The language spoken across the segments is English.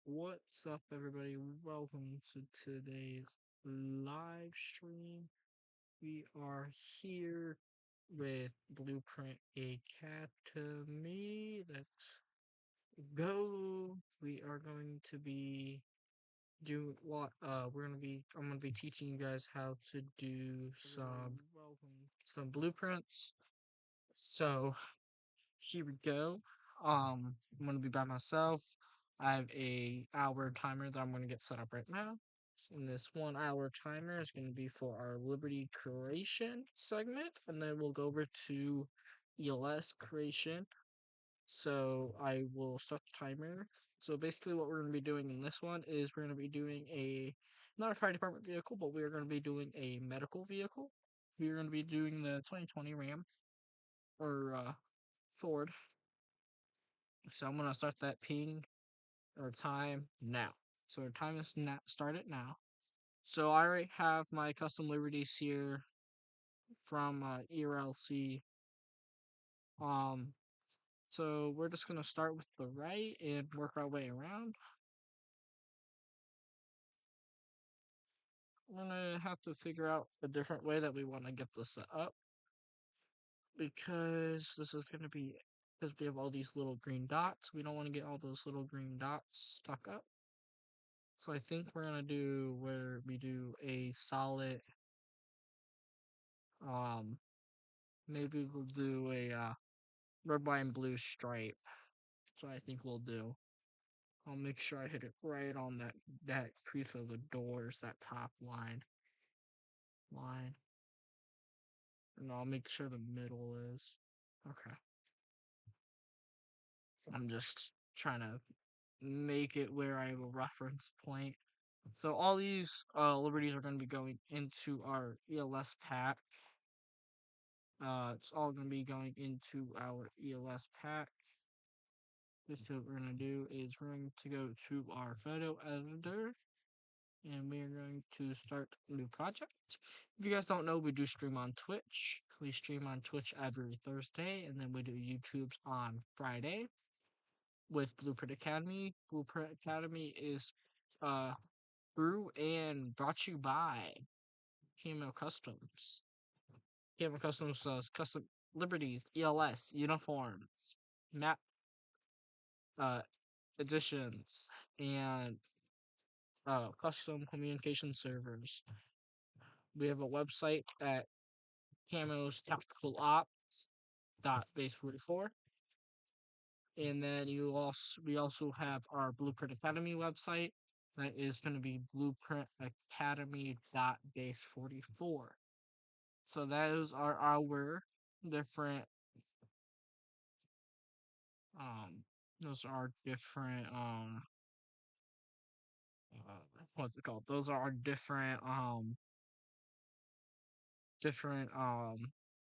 What's up, everybody? Welcome to today's live stream. We are here with Blueprint Academy. Let's go. We are going to be doing what? I'm gonna be teaching you guys how to do some blueprints. So here we go. I'm gonna be by myself. I have a hour timer that I'm gonna get set up right now. And this 1 hour timer is gonna be for our Liberty creation segment, and then we'll go over to ELS creation. So I will start the timer. So basically, what we're gonna be doing in this one is we're gonna be doing a not a fire department vehicle, but we're gonna be doing a medical vehicle. We're gonna be doing the 2020 Ram or Ford. So I'm gonna start that ping or time now. So our time is started now. So I already have my custom liberties here from ERLC. Um, so we're just gonna start with the right and work our way around. We're gonna have to figure out a different way that we want to get this set up because this is gonna be because we have all these little green dots. We don't want to get all those little green dots stuck up. So I think we're gonna do where we do a solid um maybe we'll do a red, white, and blue stripe. So I think we'll do. I'll make sure I hit it right on that crease of the doors, that top line, and I'll make sure the middle is okay. I'm just trying to make it where I have a reference point. So all these liberties are going to be going into our ELS pack. It's all going to be going into our ELS pack. So what we're going to do is we're going to go to our photo editor and we're going to start a new project. If you guys don't know, we do stream on Twitch. We stream on Twitch every Thursday, and then we do YouTube's on Friday with Blueprint Academy. Blueprint Academy is uh through and brought to you by Camo Customs. Camo Customs does custom liberties, ELS, uniforms, map uh editions, and custom communication servers. We have a website at Camo's Tactical Ops base 44, and then we also have our Blueprint Academy website that is going to be blueprintacademy.base 44. So those are our different um those are different what's it called? Those are our different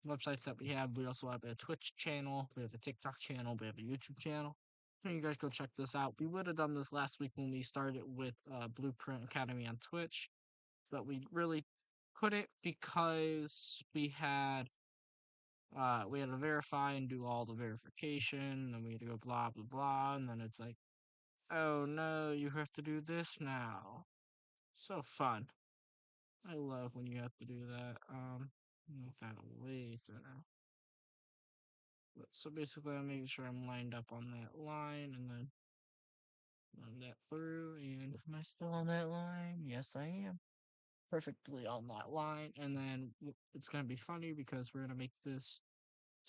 websites that we have. We also have a Twitch channel, we have a TikTok channel, we have a YouTube channel. So you guys go check this out. We would have done this last week when we started with Blueprint Academy on Twitch, but we really couldn't because we had to verify and do all the verification, and we had to go blah blah blah, and then it's like, oh no, you have to do this now. So fun. I love when you have to do that. Kind of way thinner. So basically, I'm making sure I'm lined up on that line, and then run that through. And am I still on that line? Yes, I am. Perfectly on that line, and then it's gonna be funny because we're gonna make this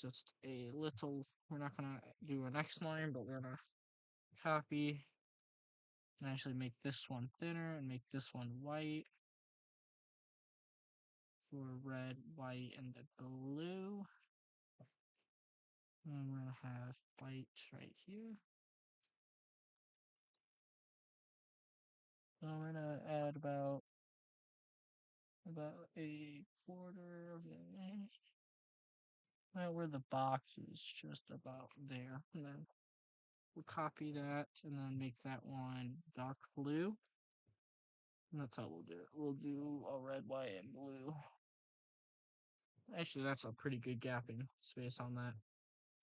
just a little. We're not gonna do a next line, but we're gonna copy and actually make this one thinner and make this one white for red, white, and the blue. And we're gonna have white right here. So we're gonna add about a quarter of it. Well, where the box is just about there. And then we'll copy that and then make that one dark blue. And that's how we'll do it. We'll do a red, white, and blue. Actually, that's a pretty good gapping space on that.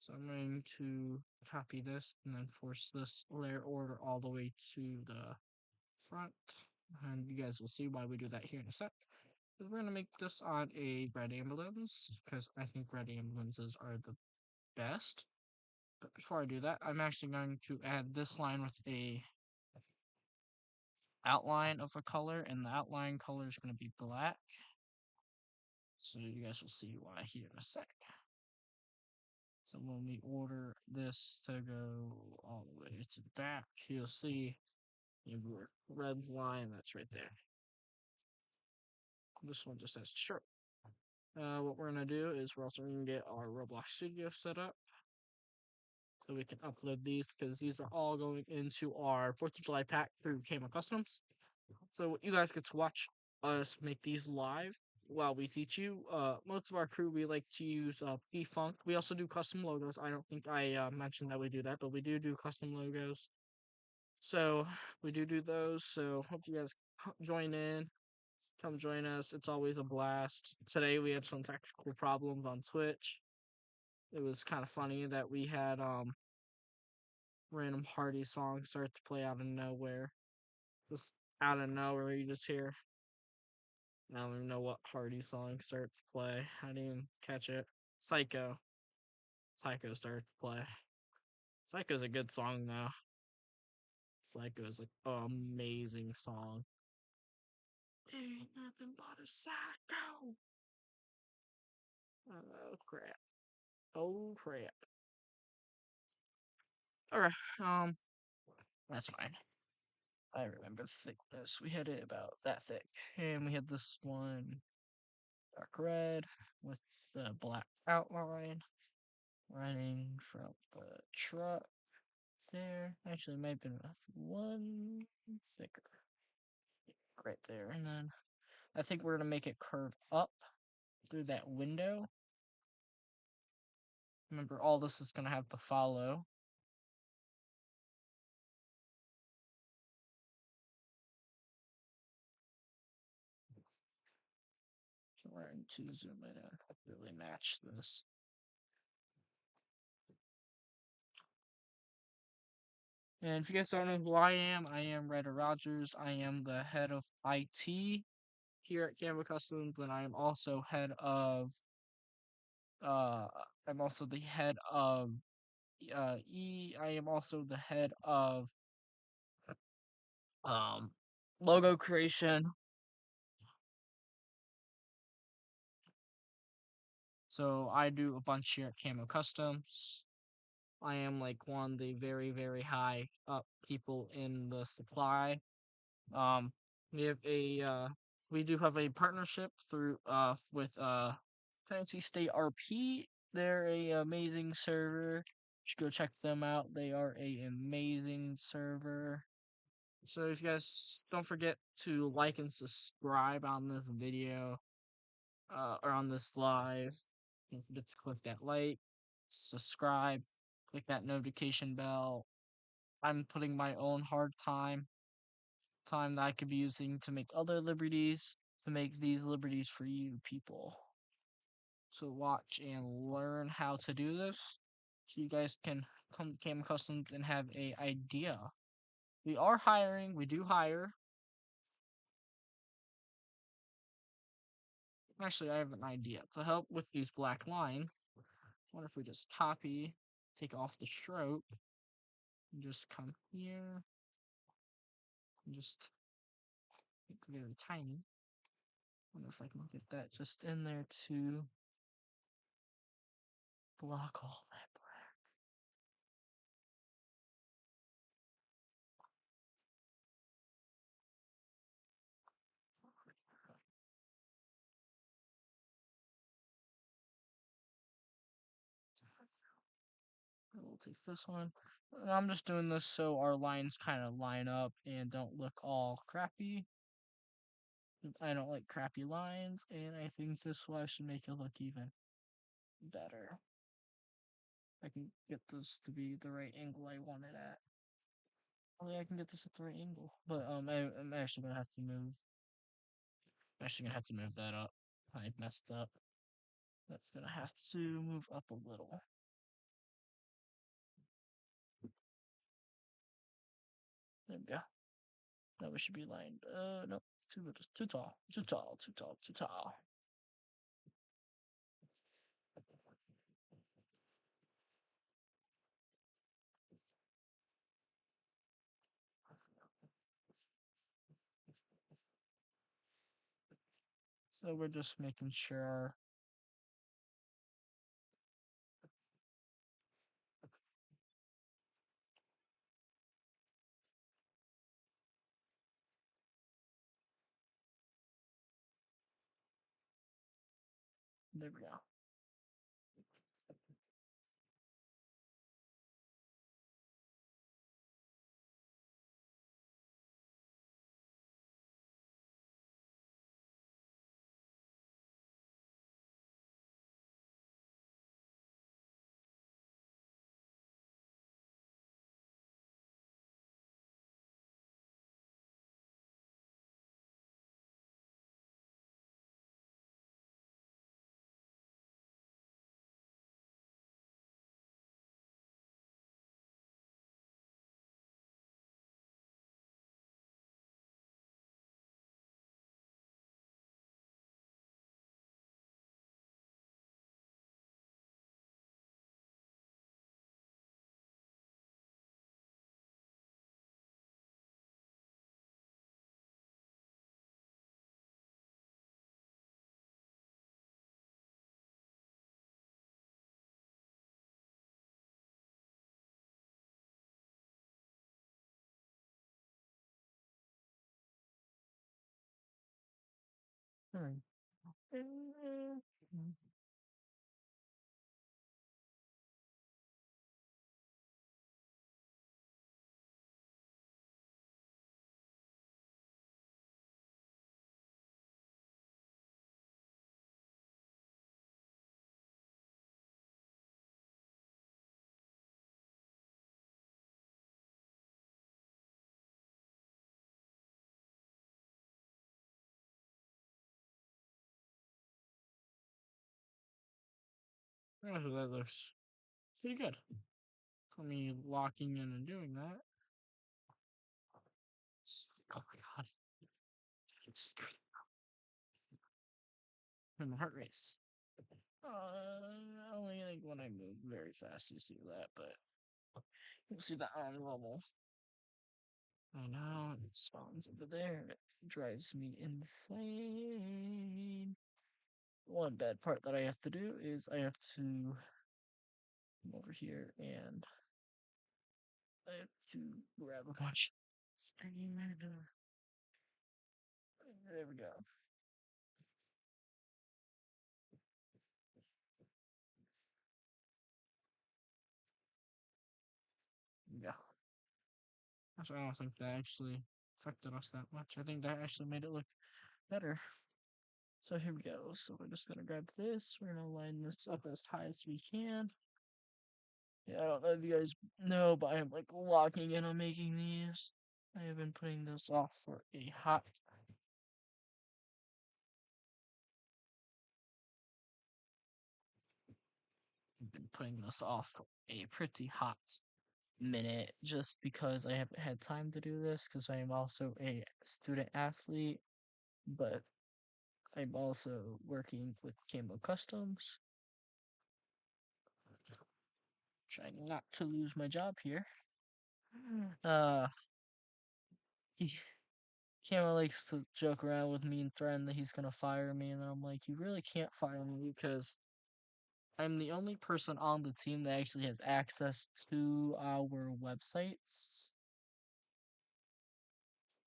So I'm going to copy this and then force this layer order all the way to the front. And you guys will see why we do that here in a sec. We're going to make this on a red ambulance because I think red ambulances are the best. But before I do that, I'm actually going to add this line with a outline of a color, and the outline color is going to be black. So you guys will see why here in a sec. So when we order this to go all the way to the back, you'll see a red line that's right there. This one just says sure. What we're gonna do is we're also gonna get our Roblox Studio set up so we can upload these because these are all going into our 4th of July pack through Camo Customs. So you guys get to watch us make these live while we teach you. Most of our crew, we like to use P-Funk. We also do custom logos. I don't think I mentioned that we do that, but we do custom logos. So we do those. So hope you guys join in. Come join us. It's always a blast. Today we had some technical problems on Twitch. It was kind of funny that we had random Hardy songs start to play out of nowhere. Just out of nowhere, you just hear. I don't even know what Hardy song starts to play. I didn't even catch it. Psycho. Psycho starts to play. Psycho's a good song though. Psycho is like an amazing song. Ain't nothing but a psycho. Oh crap. Oh crap. Alright, that's fine. I remember the thickness. We had it about that thick. And we had this one dark red with the black outline running from the truck there. Actually, it might have been one thicker right there. And then I think we're going to make it curve up through that window. Remember, all this is going to have to follow. So we're going to zoom in and really match this. And if you guys don't know who I am Ryder Rogers. I am the head of IT here at Canva Customs, and I am also head of uh I'm also the head of I am also the head of um logo creation. So I do a bunch here at Camo Customs. I am like one of the very, very high up people in the supply. Um, we have we do have a partnership through with Fantasy State RP. They're a amazing server. You should go check them out. They are a amazing server. So if you guys don't forget to like and subscribe on this video, or on this live. Don't forget to click that like, subscribe, click that notification bell. I'm putting my own hard time that I could be using to make other liberties, to make these liberties for you people. So watch and learn how to do this, so you guys can come to Camo Customs and have a idea. We are hiring. We do hire. Actually, I have an idea to help with these black lines. What if we just copy, take off the stroke, and just come here and just make it very tiny. Wonder if I can get that just in there to block all that black. We'll take this one. And I'm just doing this so our lines kind of line up and don't look all crappy. I don't like crappy lines, and I think this way should make it look even better. I can get this to be the right angle I want it at. Only I can get this at the right angle. But I'm actually gonna have to move. I'm actually gonna have to move that up. I messed up. That's gonna have to move up a little. we go. Now we should be lined. No, too tall, too tall, too tall, too tall. So we're just making sure. There we go. Hmm. Oh, so that looks pretty good for me walking in and doing that. Oh my god. In the heart race. Only like when I move very fast you see that, but you'll see that on normal. I know, it spawns over there. It drives me insane. One bad part that I have to do is I have to come over here and I have to grab a bunch. There we go. Yeah. Actually, I don't think that actually affected us that much. I think that actually made it look better. So here we go. So we're just gonna grab this. We're gonna line this up as high as we can. Yeah, I don't know if you guys know, but I'm like locking in on making these. I have been putting this off for a hot. I've been putting this off for a pretty hot minute just because I haven't had time to do this because I am also a student athlete, but I'm also working with Camo Customs, trying not to lose my job here. Uh, he, Camo likes to joke around with me and threaten that he's gonna fire me, and then I'm like, you really can't fire me because I'm the only person on the team that actually has access to our websites,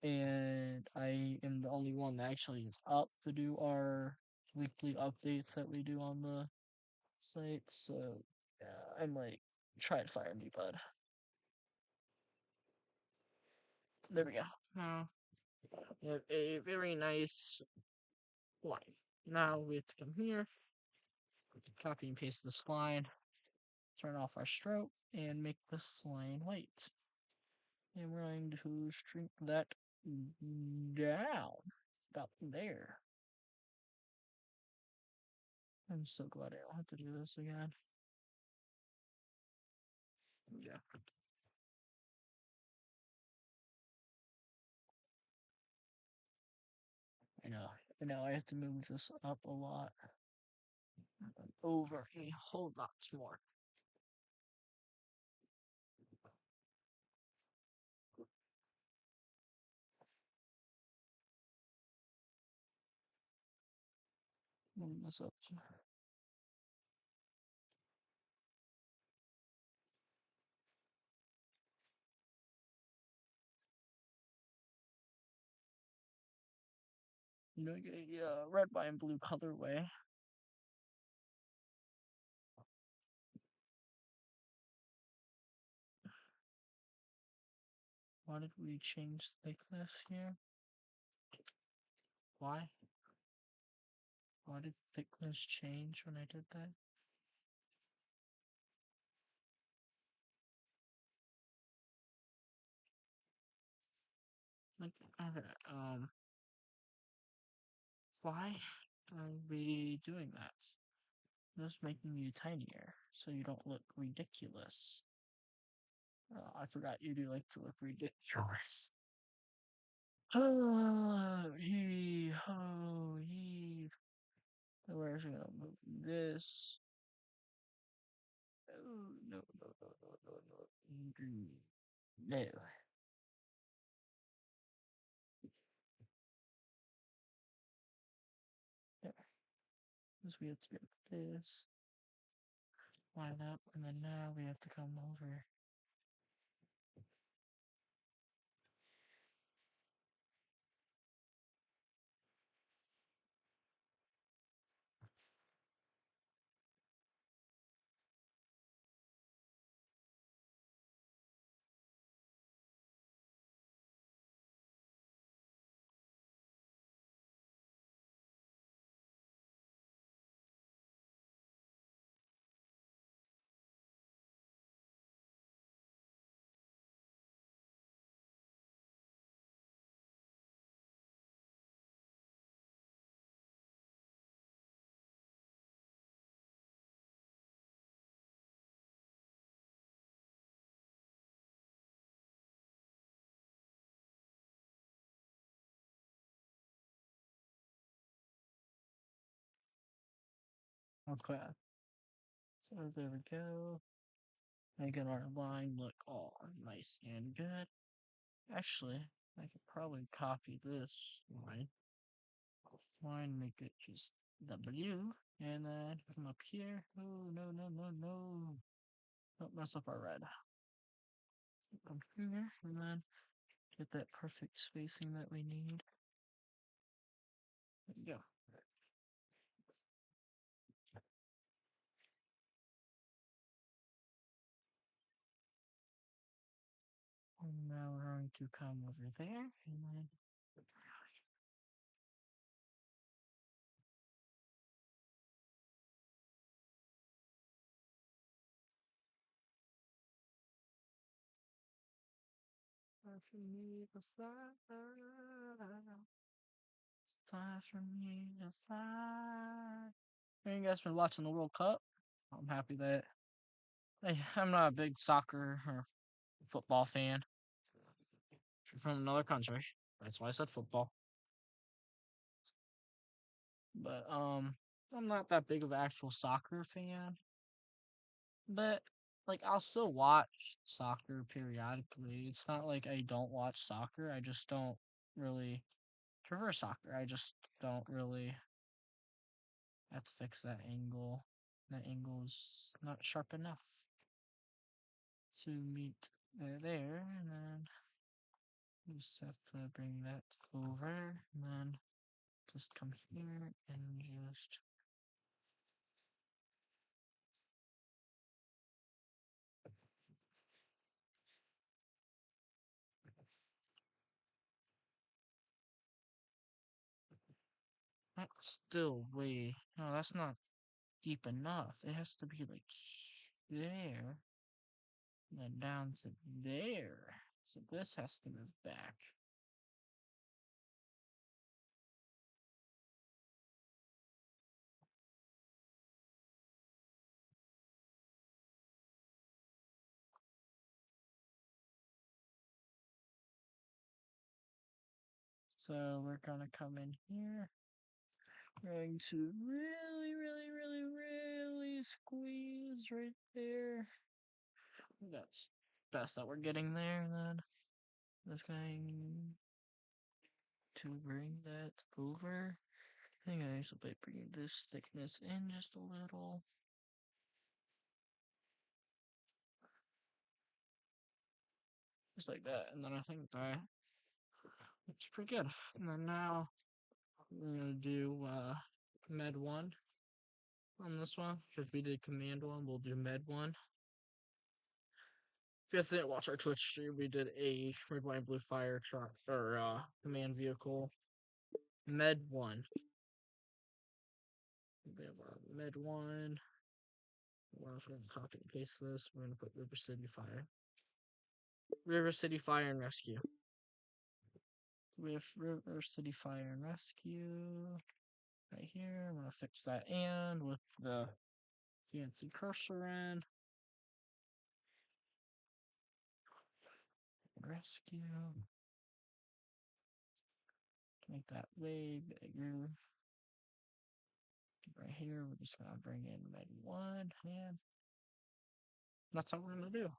and I am the only one that actually is up to do our weekly updates that we do on the site. So yeah, I'm like, try to fire me, bud. There we go. Now we have a very nice line. Now we have to come here, copy and paste this line, turn off our stroke, and make this line white. And we're going to shrink that down. It's about there. I'm so glad I don't have to do this again. Yeah. And now I have to move this up a lot. Over a whole lot more. Move this up. Doing a red, white, and blue colorway. Why did we change thickness here? Why? Why did thickness change when I did that? Like, why are we doing that? Just making you tinier so you don't look ridiculous. I forgot you do like to look ridiculous. Oh, heave, ho, heave. Where's it gonna move this? Oh, no, no, no, no, no, no. No. There. Because we have to get this. Line up, and then now we have to come over. Okay. So there we go. Making our line look all nice and good. Actually, I could probably copy this line, make it just W, and then come up here. Oh, no, no, no, no. Don't mess up our red. Come here, and then get that perfect spacing that we need. There we go. And now we're going to come over there, and then time for me to fly. It's time for me to fly. You guys been watching the World Cup? I'm happy that I'm not a big soccer or football fan. If you're from another country, that's why I said football. But I'm not that big of an actual soccer fan. But like I'll still watch soccer periodically. It's not like I don't watch soccer. I just don't really prefer soccer. I just don't really have to fix that angle. That angle's not sharp enough to meet there, and then just have to bring that over, and then just come here and just that's still way no, that's not deep enough. It has to be like there, and then down to there. So this has to move back. So we're gonna come in here. Going to really squeeze right there. That's best that we're getting there then. Just going to bring that over. I think I actually might bring this thickness in just a little. Just like that. And then I think that looks pretty good. And then now we're gonna do med 1 on this one. Because we did command 1, we'll do med 1. If you guys didn't watch our Twitch stream, we did a red, white, and blue fire truck or command vehicle. Med 1. We have med 1. We're also going to copy and paste this. We're going to put River City Fire. River City Fire and Rescue. We have River City Fire and Rescue right here. I'm going to fix that and with the fancy cursor in. Rescue. Make that way bigger. Right here, we're just going to bring in Med 1 and that's all we're going to do.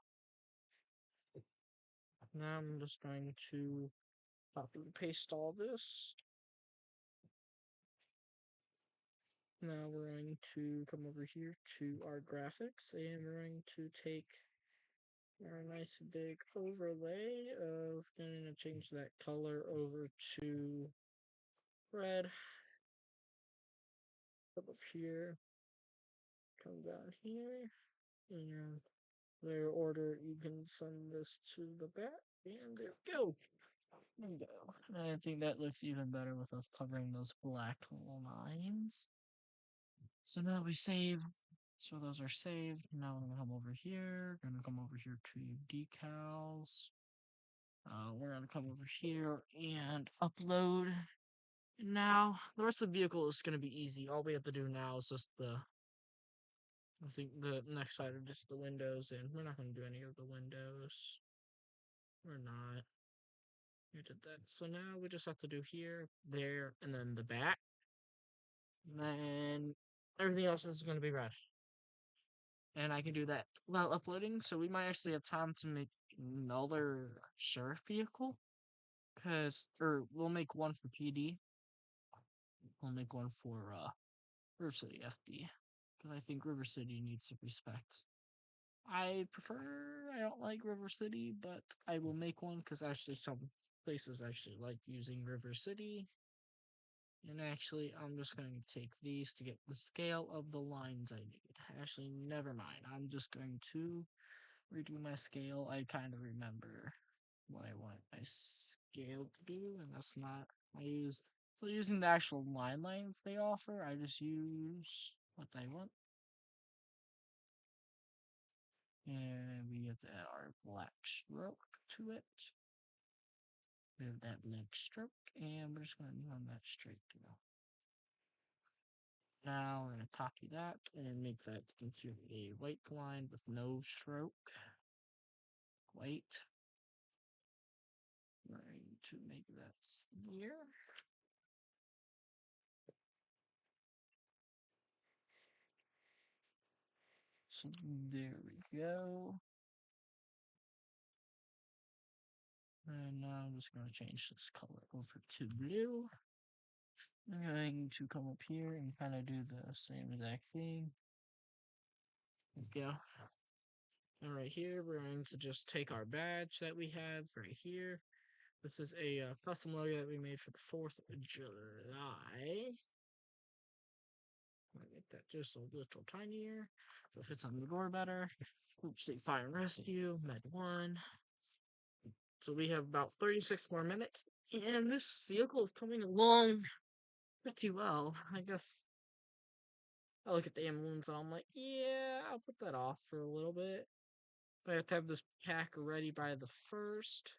Now I'm just going to copy and paste all this. Now we're going to come over here to our graphics and we're going to take our nice big overlay of going to change that color over to red. Up here, come down here, and their order, you can send this to the back, and there we go. There we go. And I think that looks even better with us covering those black lines. So now we save. So those are saved. Now I'm gonna come over here. Gonna come over here to decals. We're gonna come over here and upload. Now the rest of the vehicle is gonna be easy. All we have to do now is just I think the next side are just the windows, and we're not gonna do any of the windows. We're not. We did that. So now we just have to do here, there, and then the back. And then everything else is gonna be red. And I can do that while uploading, so we might actually have time to make another sheriff vehicle. Or we'll make one for PD. We'll make one for River City FD. Because I think River City needs some respect. I don't like River City, but I will make one because actually some places actually like using River City. And actually, I'm just going to take these to get the scale of the lines I need. Actually, never mind. I'm just going to redo my scale. I kind of remember what I want my scale to do, and that's not. So using the actual line lengths they offer, I just use what I want. And we have to add our black stroke to it. We have that black stroke, and we're just going to run that straight through. Now we're going to copy that and make that into a white line with no stroke. White. We're going to make that here. So there we go. And now I'm just going to change this color over to blue. I'm going to come up here and kind of do the same exact thing. There we go. And right here, we're going to just take our badge that we have right here. This is a custom logo that we made for the 4th of July. I'll make that just a little tinier so it fits on the door better. Oops, State Fire and Rescue, Med 1. So we have about 36 more minutes, and this vehicle is coming along pretty well. I guess I look at the ambulance and I'm like, yeah, I'll put that off for a little bit. But I have to have this pack ready by the 1st.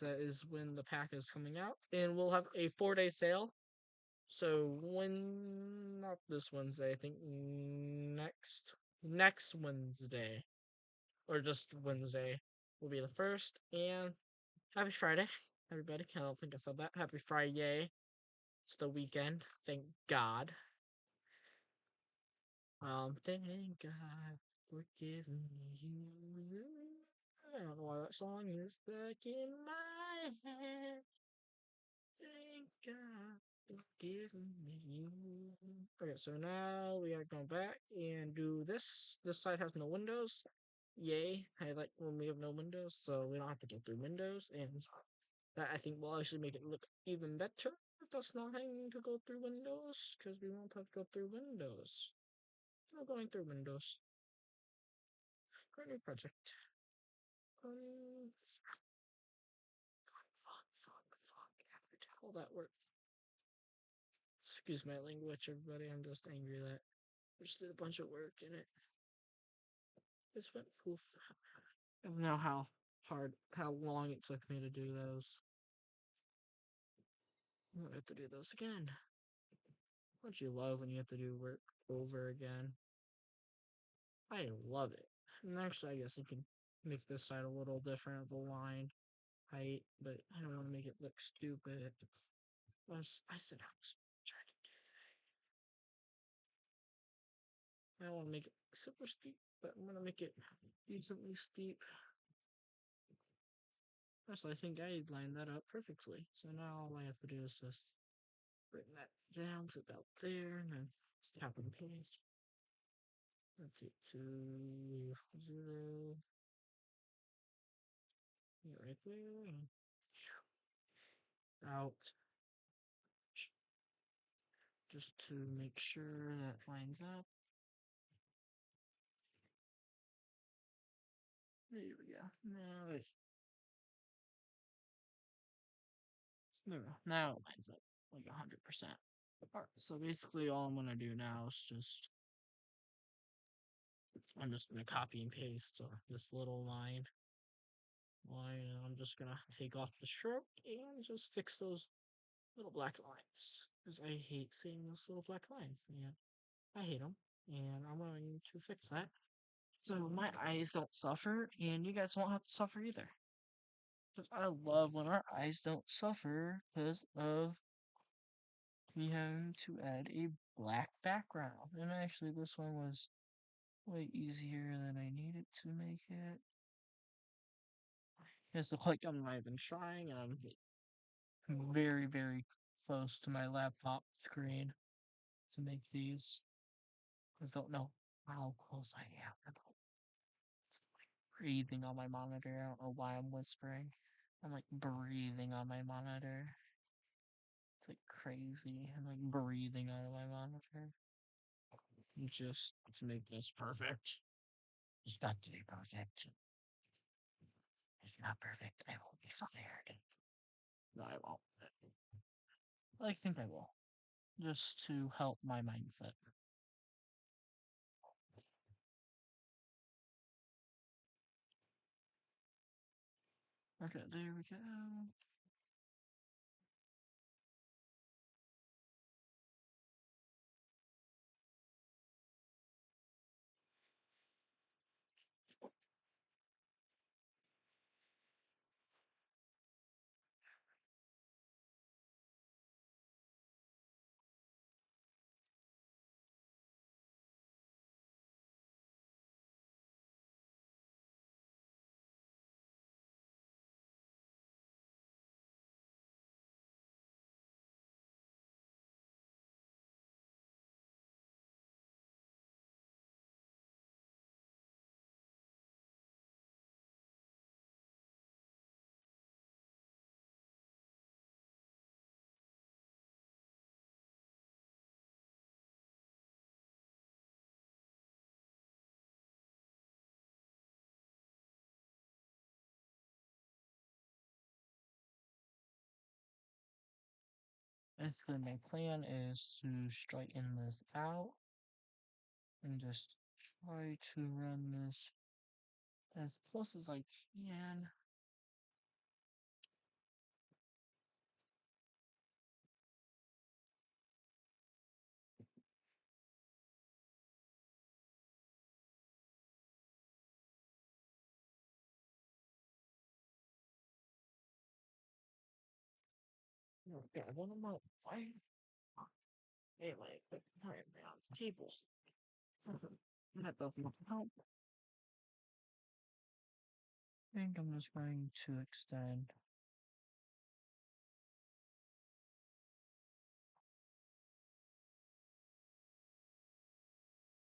That is when the pack is coming out. And we'll have a 4-day sale. So not this Wednesday, I think next Wednesday. Or just Wednesday will be the 1st. And happy Friday, everybody. I don't think I said that. Happy Friday. It's the weekend. Thank God. Thank God for giving me you. I don't know why that song is stuck in my head. Thank God for giving me you. Okay, so now we are going back and do this. This side has no windows. Yay. I like when we have no windows, so we don't have to go through windows. And that I think will actually make it look even better with us not having to go through windows, because we won't have to go through windows. No going through windows. Create new project. Fuck. How that work? Excuse my language, everybody. I'm just angry that I just did a bunch of work in it. This went poof. I don't know how long it took me to do those. I have to do those again. Don't you love when you have to do work over again? I love it. And actually, I guess you can make this side a little different of the line height, but I don't want to make it look stupid. I said I was trying to do that. I don't want to make it super steep, but I'm gonna make it decently steep. Actually, I think I lined that up perfectly. So now all I have to do is just bring that down to about there, and then just tap and paste. Let's see, 2, 0. Yeah, right there. And out. Just to make sure that lines up. There we go. Now it lines up like 100%. Alright, so basically all I'm gonna do now is I'm just gonna copy and paste this little line. And I'm just gonna take off the stroke and just fix those little black lines. Because I hate seeing those little black lines. Yeah, I hate them. And I'm going to fix that. So my eyes don't suffer, and you guys won't have to suffer either. Because I love when our eyes don't suffer because of me having to add a black background. And actually, this one was way easier than I needed to make it. It's like I'm not even trying, and I'm very, very close to my laptop screen to make these. Because don't know how close I am. I'm breathing on my monitor. I don't know why I'm whispering. I'm like breathing on my monitor. It's like crazy. I'm like breathing on my monitor. Just to make this perfect. It's got to be perfect. If not perfect, I will be fired. No, I won't. I think I will. Just to help my mindset. Okay, there we go. Basically, my plan is to straighten this out and just try to run this as close as I can. Oh God, what am I? Why? Anyway, put my on the table. That does not help. I think I'm just going to extend.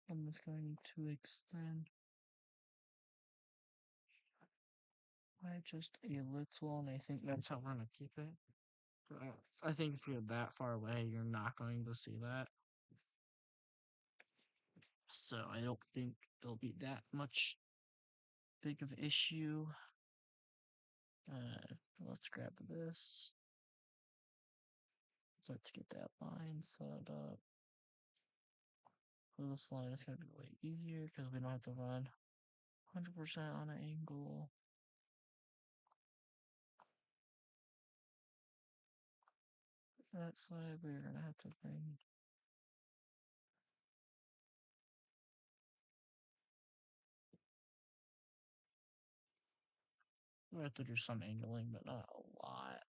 I'm just going to extend by just a little, and I think that's how we're gonna keep it. I think if you're that far away, you're not going to see that. So I don't think it'll be that much big of an issue. Let's grab this. So let's get that line set up. For this line, it's gonna be way easier because we don't have to run 100% on an angle. That side, we're gonna have to bring. We have to do some angling, but not a lot.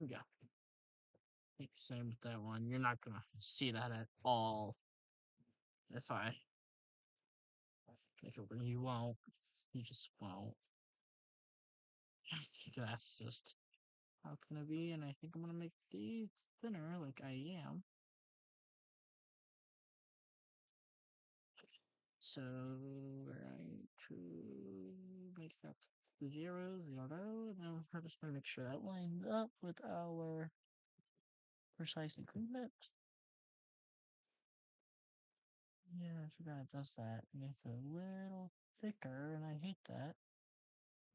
Yeah. Same with that one. You're not gonna see that at all. If I make it where you won't. You just won't. I think that's just how can it be, and I think I'm gonna make these thinner like I am. So we're going to make that 0, 0, and then we're just gonna make sure that lines up with our precise agreement. Yeah, I forgot it does that. It makes it a little thicker, and I hate that.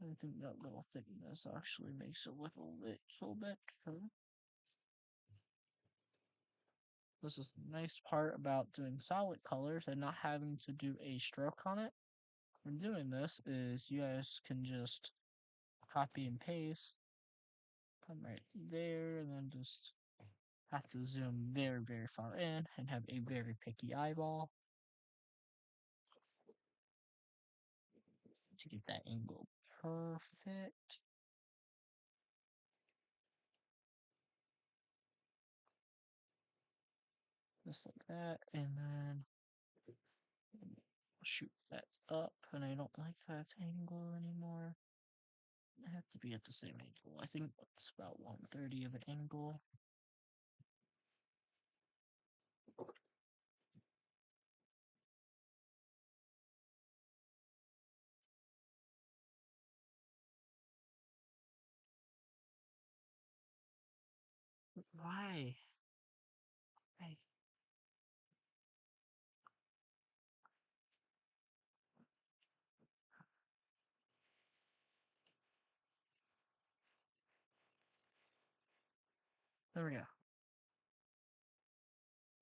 I think that little thickness actually makes it look a little bit better. This is the nice part about doing solid colors and not having to do a stroke on it. When doing this is you guys can just copy and paste, come right there, and then just have to zoom very, very far in and have a very picky eyeball to get that angle perfect. Just like that, and then shoot that up, and I don't like that angle anymore. I have to be at the same angle. I think it's about 130 of an angle. Why? I There we go.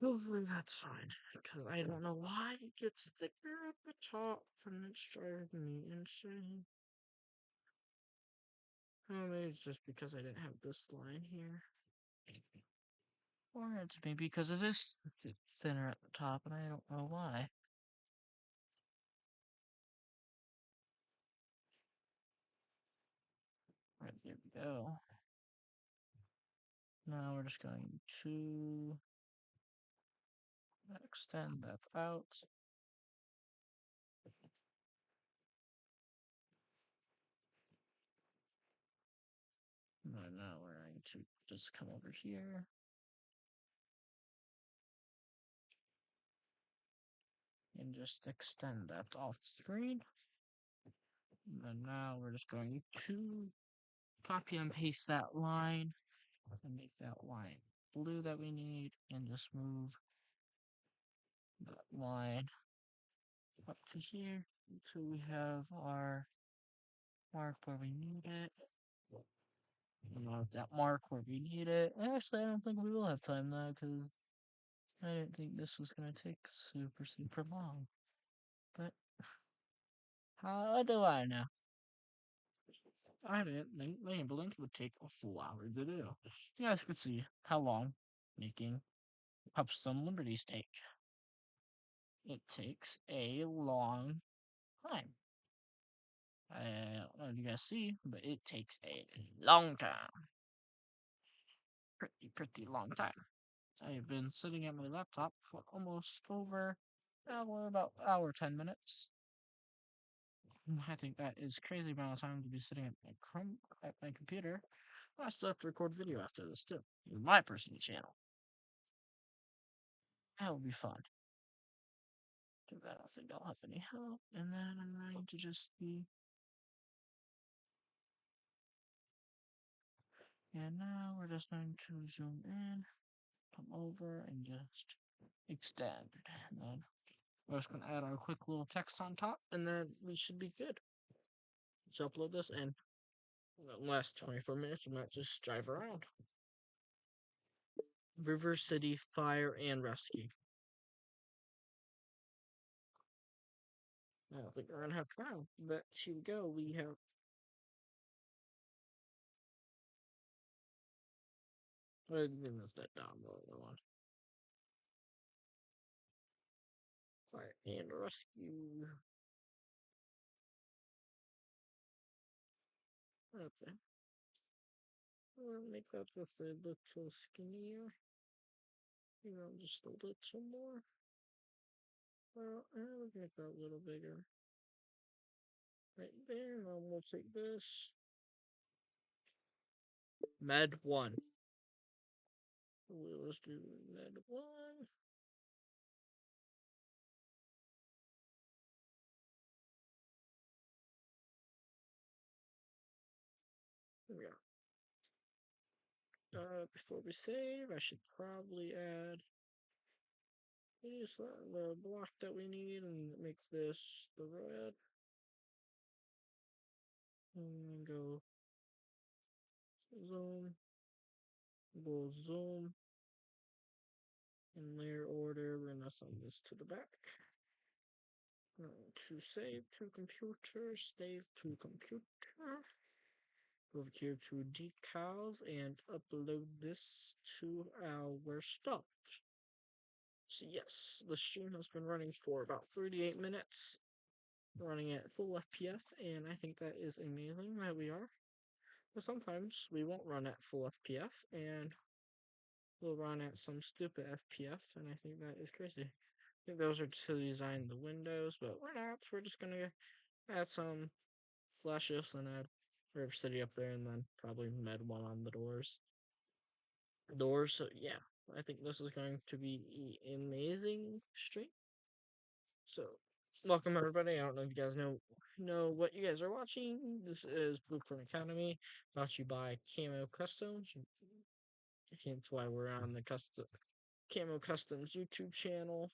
Hopefully that's fine, because I don't know why it gets thicker at the top, and it's driving me insane. Oh, maybe it's just because I didn't have this line here. Or it's maybe because it is thinner at the top, and I don't know why. Right, there we go. Now we're just going to extend that out. And now we're going to just come over here. And just extend that off screen. And now we're just going to copy and paste that line and make that line blue that we need and just move that line up to here until we have our mark where we need it. We'll have that mark where we need it. Actually, I don't think we will have time now because I didn't think this was going to take super long. But how do I know? I didn't think Maybelline would take a full hour to do. You guys can see how long making Pupstone Liberties take. It takes a long time. I don't know if you guys see, but it takes a long time. Pretty long time. I've been sitting at my laptop for almost over about hour 10 minutes. I think that is crazy amount of time to be sitting at my computer. I still have to record video after this too. My personal channel. That will be fun. Do that. I don't think I'll have any help. And then I'm going to just be. And now we're just going to zoom in, come over, and just extend. And then we're just going to add our quick little text on top, and then we should be good. Let's upload this, and in the last 24 minutes, we might just drive around. River City Fire and Rescue. I don't think we're going to have time, but here we go. We have. I didn't move that down, the other one. Fire and Rescue. Okay. We'll make that just a little skinnier. Just a little more. Well, we can make that a little bigger. Right there. Now we'll take this. Med 1. Let's do Med 1. There we go. Before we save, I should probably add the block that we need and make this the red. And go zoom. Go zoom. In layer order, we're gonna send this to the back. To save to computer, save to computer. Go over here to decals and upload this to our stuff. So yes, the stream has been running for about 38 minutes, running at full FPS, and I think that is amazing that we are. But sometimes we won't run at full FPS, and we'll run at some stupid FPS, and I think that is crazy. I think those are to design the windows, but we're not. We're just gonna add some slashes and add River City up there, and then probably Med 1 on the doors. So yeah, I think this is going to be an amazing stream. So welcome everybody. I don't know if you guys know what you guys are watching. This is Blueprint Academy, brought to you by Camo Customs. Hence why we're on the Camo Customs YouTube channel.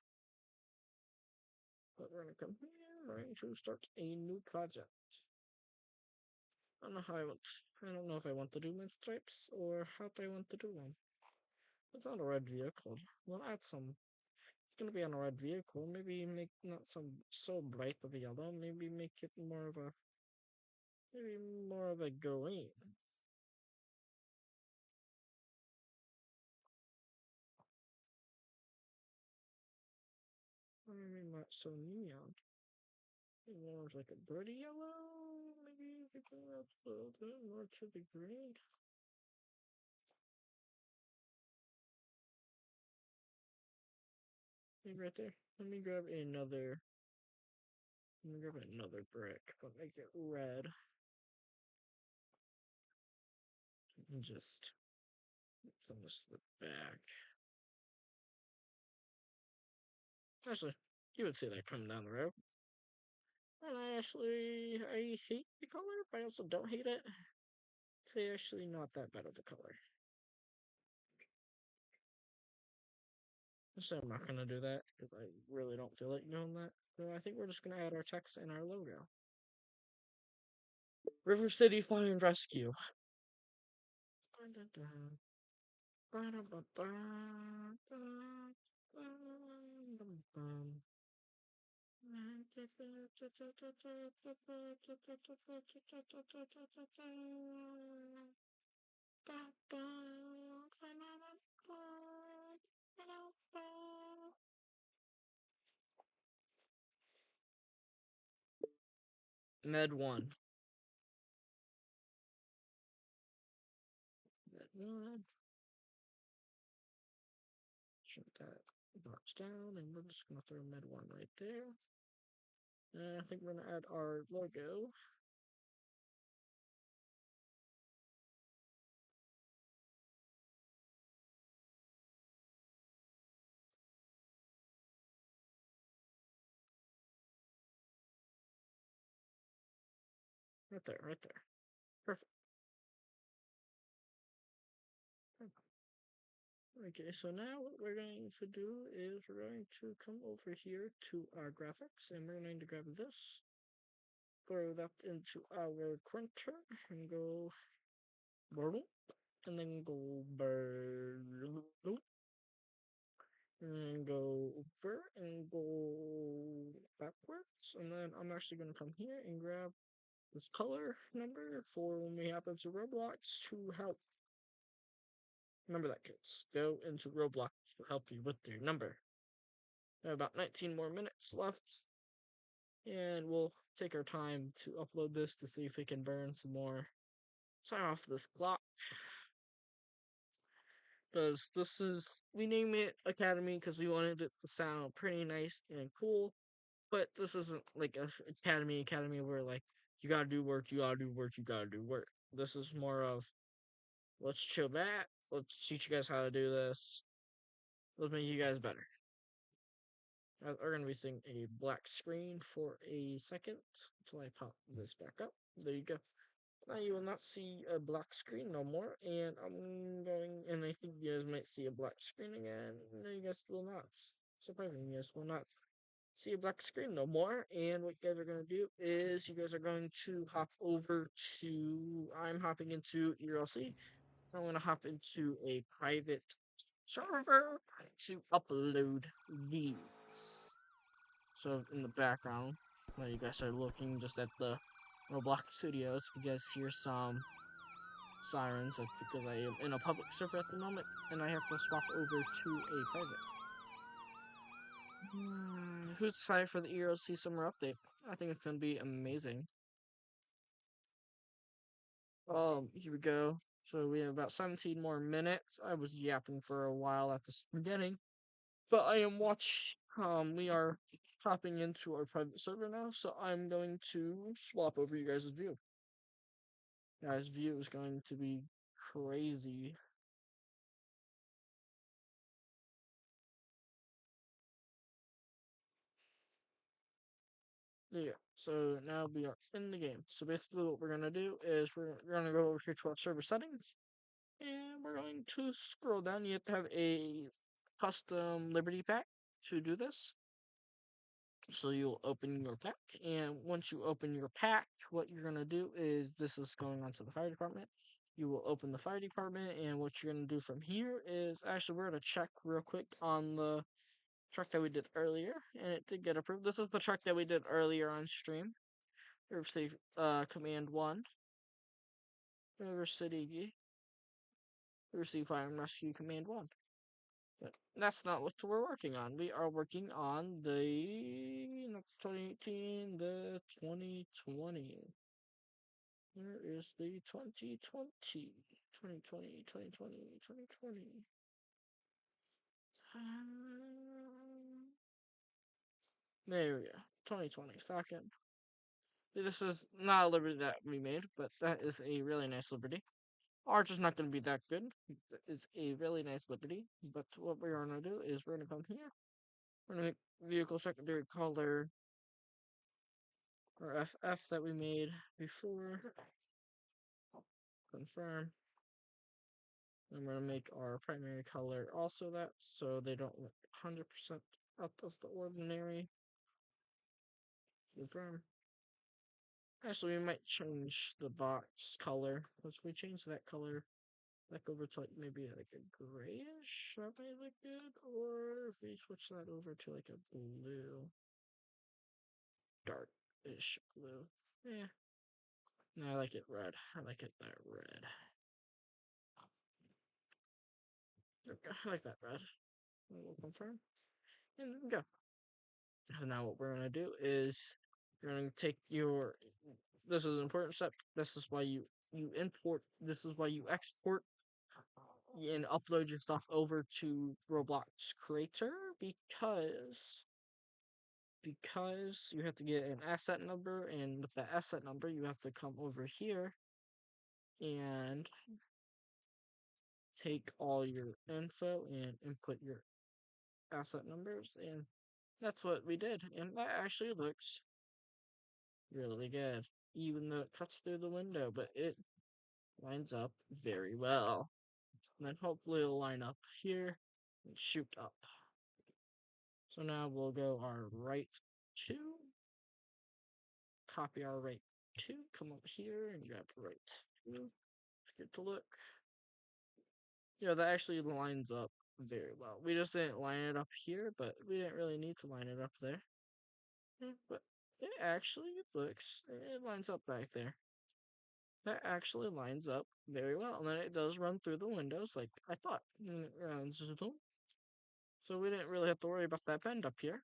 But we're gonna come here. We're going to start a new project. I don't know how I don't know if I want to do mid stripes or how I want to do them. It's on a red vehicle. We'll add some. It's gonna be on a red vehicle. Maybe make not some so bright of a yellow. Maybe make it more of a green. Or maybe not so neon. Maybe more of like a birdie yellow. Maybe we can go a little bit more to the green. Maybe right there. Let me grab another. Let me grab another brick, but make it red. And just from the back. Actually, you would see that coming down the road. And I hate the color, but I also don't hate it. It's actually not that bad of a color. So I'm not gonna do that because I really don't feel like doing that. So I think we're just gonna add our text and our logo. River City Fire and Rescue. Med 1. Med 1. Shut that box down, and we're just gonna throw Med 1 right there. And I think we're gonna add our logo. Right there, right there. Perfect. Okay, so now what we're going to do is we're going to come over here to our graphics, and we're going to grab this, throw that into our printer, and go burble, and then go burble, and go over and go backwards, and then I'm actually going to come here and grab this color number for when we hop into Roblox to help. Remember that, kids. Go into Roblox to help you with your number. We have about 19 more minutes left, and we'll take our time to upload this to see if we can burn some more time off this clock. Because this is, we name it Academy because we wanted it to sound pretty nice and cool, but this isn't like a academy where like you gotta do work, you gotta do work, you gotta do work. This is more of let's chill back, let's teach you guys how to do this, let's make you guys better. We're gonna be seeing a black screen for a second until I pop this back up. There you go. Now you will not see a black screen no more, and I'm going, and I think you guys might see a black screen again. No, you guys will not. Surprisingly, you guys will not see a black screen no more. And what you guys are going to do is you guys are going to hop over to, I'm hopping into ERLC. I'm going to hop into a private server to upload these. So in the background, while you guys are looking just at the Roblox Studios, you guys hear some sirens. That's because I am in a public server at the moment, and I have to swap over to a private. Who's excited for the ERLC summer update? I think it's gonna be amazing. Here we go. So we have about 17 more minutes. I was yapping for a while at the beginning, but I am we are hopping into our private server now, so I'm going to swap over you guys' view. Guys' view is going to be crazy. Yeah, so now we are in the game. So basically what we're gonna do is we're gonna go over here to our server settings, and we're going to scroll down. You have to have a custom Liberty pack to do this. So you'll open your pack, and once you open your pack, what you're gonna do is this is going on to the fire department. You will open the fire department, and what you're gonna do from here is actually we're gonna check real quick on the truck that we did earlier, and it did get approved. This is the truck that we did earlier on stream. River City Command 1. River City Fire and Rescue Command 1. But that's not what we're working on. We are working on the not 2018, the 2020. Where is the 2020? 2020, 2020, 2020. There we go. 2020. Second. This is not a Liberty that we made, but that is a really nice Liberty. Ours is not going to be that good. It is a really nice Liberty, but what we're going to do is we're going to come here. We're going to make vehicle secondary color or FF that we made before. Confirm. I'm going to make our primary color also that, so they don't look 100% out of the ordinary. Confirm. Actually, we might change the box color. If we change that color back over to like maybe like a grayish, that may look good. Or if we switch that over to like a blue, darkish blue. Yeah. No, I like it red. I like it that red. Okay, I like that red. We'll confirm. And go. So now what we're gonna do is you're gonna take your. This is an important step. This is why you import. This is why you export and upload your stuff over to Roblox Creator because you have to get an asset number, and with the asset number you have to come over here and take all your info and input your asset numbers, and that's what we did, and that actually looks really good, even though it cuts through the window, but it lines up very well. And then hopefully it'll line up here and shoot up. So now we'll go our right two, copy our right two, come up here and grab right two. Get to look. Yeah, that actually lines up very well. We just didn't line it up here, but we didn't really need to line it up there. But it actually looks, it lines up back there. That actually lines up very well. And then it does run through the windows like I thought. And it runs through them. So we didn't really have to worry about that bend up here.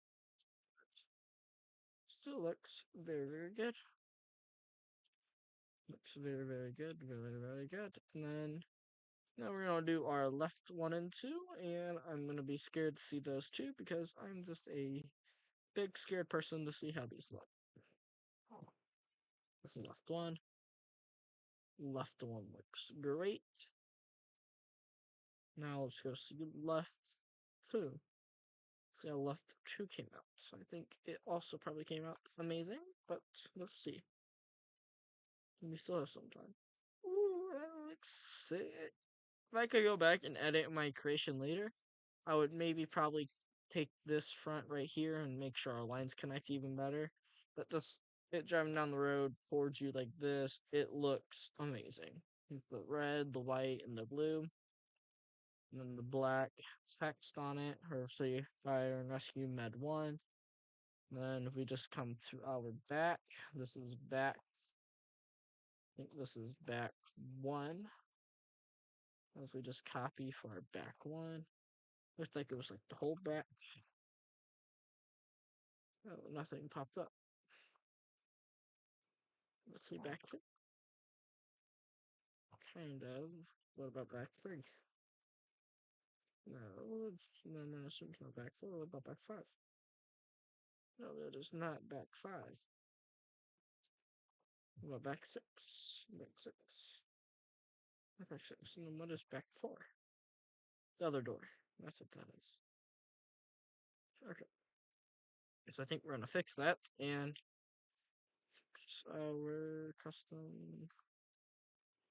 Still looks very, very good. Looks very, very good. Very, very good. And then now we're going to do our left 1 and 2. And I'm going to be scared to see those two because I'm just a big scared person to see how these look. This is left 1. Left 1 looks great. Now let's go see left 2. See how left 2 came out. So I think it also probably came out amazing, but let's see. We still have some time. Ooh, that looks sick. If I could go back and edit my creation later, I would maybe probably take this front right here and make sure our lines connect even better. But this, it driving down the road towards you like this, it looks amazing. The red, the white, and the blue. And then the black text on it, her say fire and rescue med 1. And then if we just come to our back, this is back. I think this is back 1. If we just copy for our back 1. Looks like it was like the whole back. Oh, nothing popped up. Let's see back 2. Kind of. What about back 3? No, I'm gonna assume it's not back 4. What about back 5? No, that is not back 5. What about back 6? Back 6. Back 6. And then what is back 4? The other door. That's what that is. Okay. So I think we're gonna fix that and fix our custom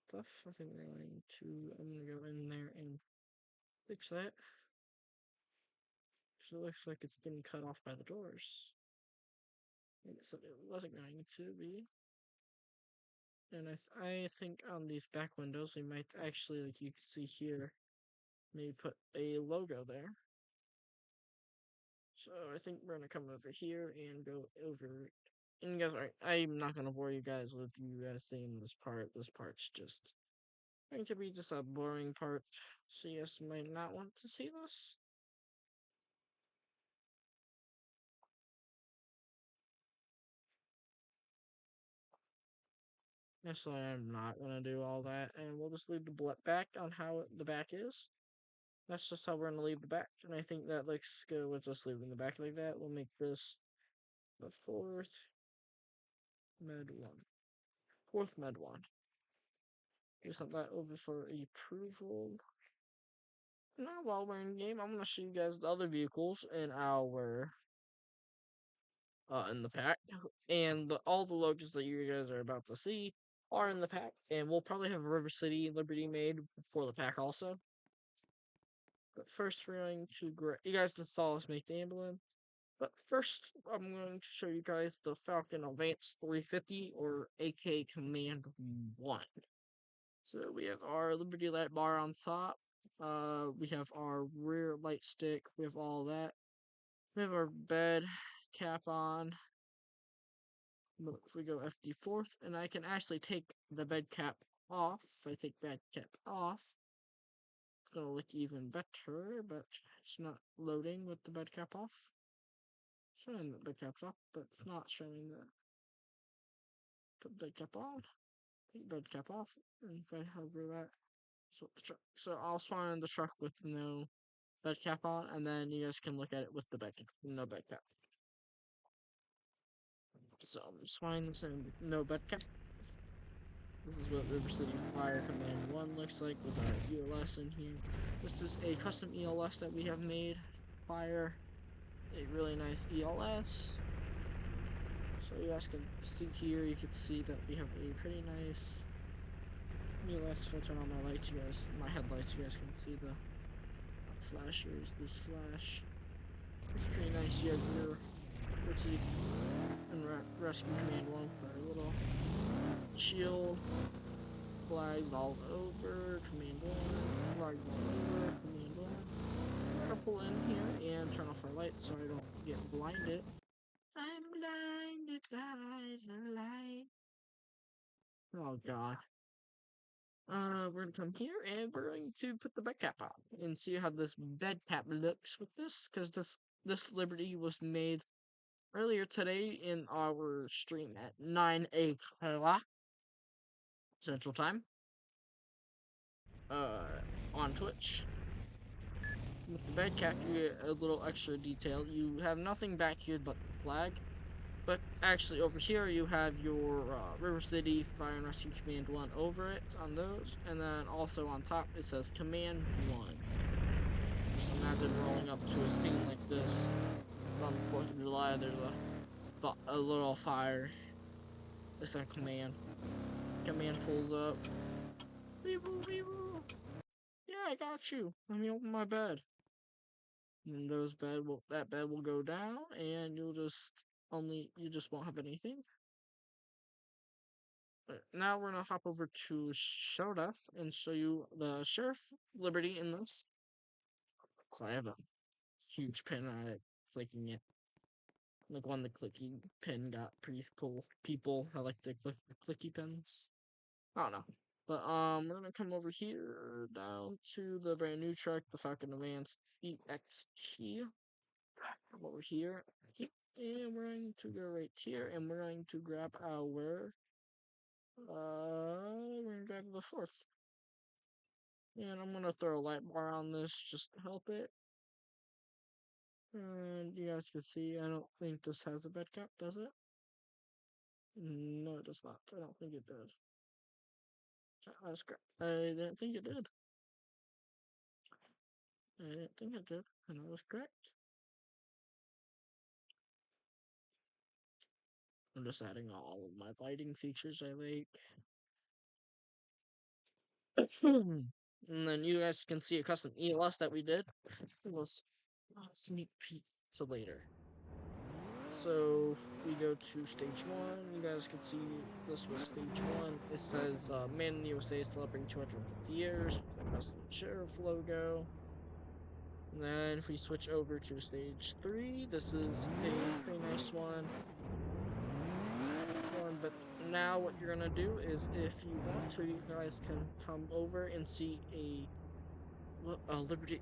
stuff. I think we're going to, I'm gonna go in there and fix that. So it looks like it's been cut off by the doors. And it said it wasn't going to be. And I think on these back windows, we might actually, like you can see here, maybe put a logo there. So I think we're gonna come over here and go over. And you guys, I'm not gonna bore you guys with you guys seeing this part. This part's just going to be just a boring part. So you guys might not want to see this. So I'm not gonna do all that, and we'll just leave the back on how the back is. That's just how we're gonna leave the back, and I think that looks good with just leaving the back like that. We'll make this the med 1. Fourth med 1. You sent that over for approval. Now, while we're in game, I'm gonna show you guys the other vehicles in our in the pack, and all the logos that you guys are about to see are in the pack, and we'll probably have River City Liberty made for the pack also. But first, we're going to you guys just saw us make the ambulance. But first, I'm going to show you guys the Falcon Advance 350 or AK Command 1. So we have our Liberty Light bar on top. We have our rear light stick. We have all that. We have our bed cap on. But if we go FD fourth, and I can actually take the bed cap off. If I take bed cap off, it's gonna look even better, but it's not loading with the bed cap off. Showing the bed cap's off, but it's not showing the put bed cap on. Take bed cap off, and if I hover that, so I'll spawn in the truck with no bed cap on, and then you guys can look at it with the bed cap, no bed cap. So I'm spawning this in no bed cap. This is what River City Fire Command 1 looks like with our ELS in here. This is a custom ELS that we have made. Fire, a really nice ELS. So you guys can see here, you can see that we have a pretty nice ELS. If I turn on my lights, my headlights, you guys can see the flashers, this flash. It's pretty nice. You have your City and Rescue Command 1 for a little shield. Flags all over, Command 1, flags all over, Command 1. I'm gonna pull in here and turn off our lights so I don't get blinded. I'm blinded by the light. Oh god. We're gonna come here and we're going to put the bed cap on and see how this bed cap looks with this, because this Liberty was made earlier today in our stream at 9 o'clock Central Time. On Twitch. With the bed cap, you get a little extra detail. You have nothing back here but the flag. But actually, over here, you have your River City Fire and Rescue Command 1 over it on those. And then also on top, it says Command 1. Just imagine rolling up to a scene like this. On the 4th of July, there's a little fire. It's on Command. Command pulls up. Weevil, weevil. Yeah, I got you. Let me open my bed. And that bed will go down, and you just won't have anything. But now we're gonna hop over to Sheriff and show you the Sheriff Liberty in this. So I have a huge pin on it, clicking it. Like when the clicky pin got pretty cool. People that like to click the clicky pins. I don't know. But we're gonna come over here down to the brand new truck, the Falcon Advance EXT. Come over here, and we're going to go right here, and we're going to grab our we're gonna grab the 4th, and I'm gonna throw a light bar on this just to help it. And you guys can see, I don't think this has a bed cap, does it? No, it does not. I don't think it does. That's correct. I didn't think it did. I didn't think it did, and I was correct. I'm just adding all of my lighting features I like. And then you guys can see a custom ELS that we did. It was a sneak peek to later. So we go to stage 1. You guys can see this was stage 1. It says Man in the USA celebrating 250 years with the custom Sheriff logo. And then if we switch over to stage 3, this is a pretty nice one. But now what you're gonna do is, if you want to, you guys can come over and see a Liberty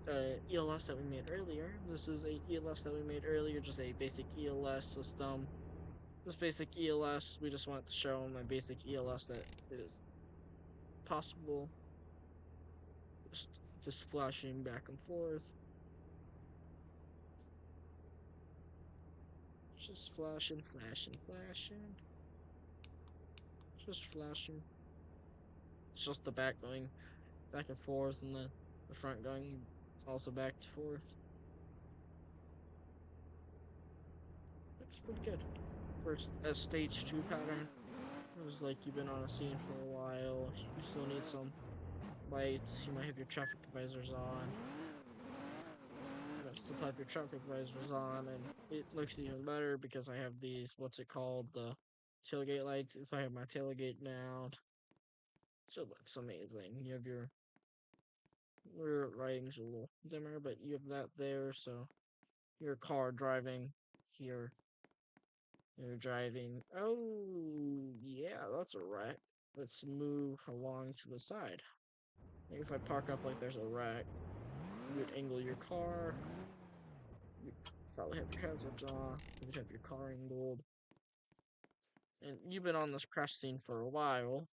ELS that we made earlier. This is a ELS that we made earlier, just a basic ELS system. This basic ELS, we just wanted to show my basic ELS that is possible. Just flashing back and forth. Just flashing, flashing, flashing. Just flashing. It's just the back going back and forth, and the front going also back and forth. Looks pretty good. For a stage 2 pattern, it was like you've been on a scene for a while. You still need some lights. You might have your traffic visors on. still have your traffic visors on, and it looks even better because I have these, what's it called, the tailgate lights. If I have my tailgate down, so it looks amazing. You have your rear lighting's a little dimmer, but you have that there, so your car driving here. You're driving. Oh, yeah, that's a wreck. Let's move along to the side. Maybe if I park up like there's a wreck, you would angle your car. You probably have your hazards on. You would have your car angled. And you've been on this crash scene for a while.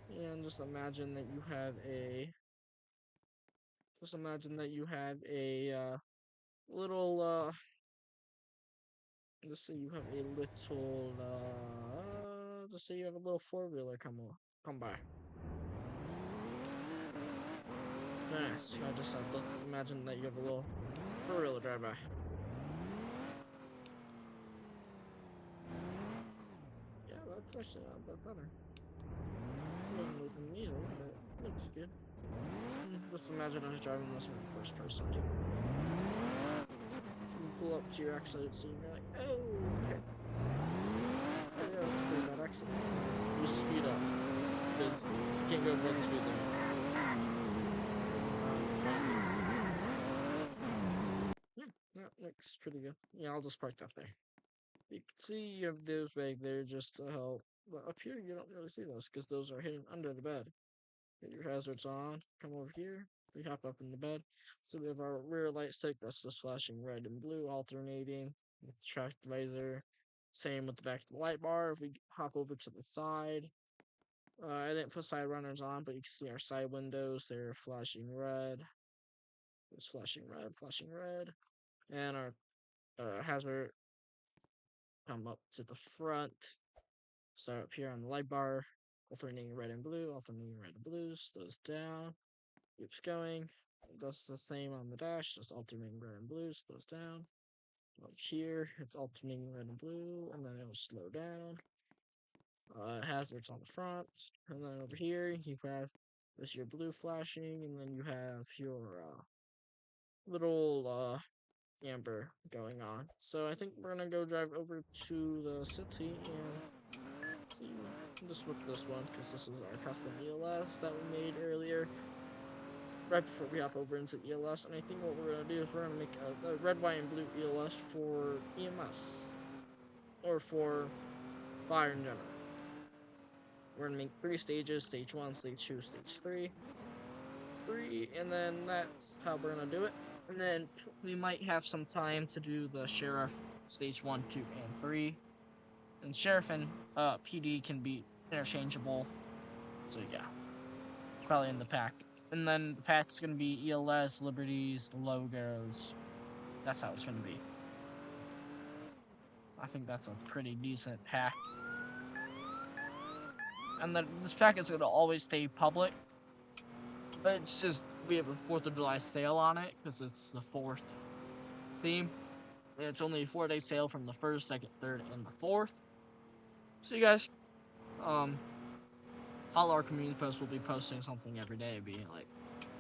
And just imagine that you have a. Just imagine that you have a little. Let's say you have a little. Let's say you have a little four-wheeler come by. Nice. I just said, let's imagine that you have a little four-wheeler drive by. Yeah, that's actually not that better. It doesn't move the needle, but it looks good. Just imagine I was driving this in first person. You pull up to your accident scene, you're like, oh, okay. Oh, yeah, that's a pretty bad accident. You speed up, because you can't go above the speed limit. Yeah, that looks pretty good. Yeah, I'll just park that there. You can see you have those back there just to help. But up here, you don't really see those because those are hidden under the bed. Get your hazards on. Come over here. We hop up in the bed. So we have our rear light stick that's just flashing red and blue, alternating with the traffic visor. Same with the back of the light bar. If we hop over to the side, I didn't put side runners on, but you can see our side windows. They're flashing red. It's flashing red, flashing red. And our hazard come up to the front. Start up here on the light bar, alternating red and blue, alternating red and blue, slows down, keeps going. Does the same on the dash, just alternating red and blue, slows down. Up here, it's alternating red and blue, and then it'll slow down. Hazards on the front, and then over here, you have this your blue flashing, and then you have your little amber going on. So I think we're gonna go drive over to the city and see. Just with this one because this is our custom ELS that we made earlier, right before we hop over into ELS. And I think what we're gonna do is we're gonna make a red, white, and blue ELS for EMS or for fire in general. We're gonna make 3 stages: stage 1, stage 2, stage 3. And then that's how we're gonna do it. And then we might have some time to do the sheriff stage 1, 2, and 3. And sheriff and PD can be interchangeable. So yeah, it's probably in the pack. And then the pack's gonna be ELS, liberties, logos. That's how it's gonna be. I think that's a pretty decent pack. And then this pack is gonna always stay public. But it's just, we have a 4th of July sale on it, because it's the 4th theme. And it's only a 4-day sale from the 1st, 2nd, 3rd, and the 4th. So you guys, follow our community posts. We'll be posting something every day, being like,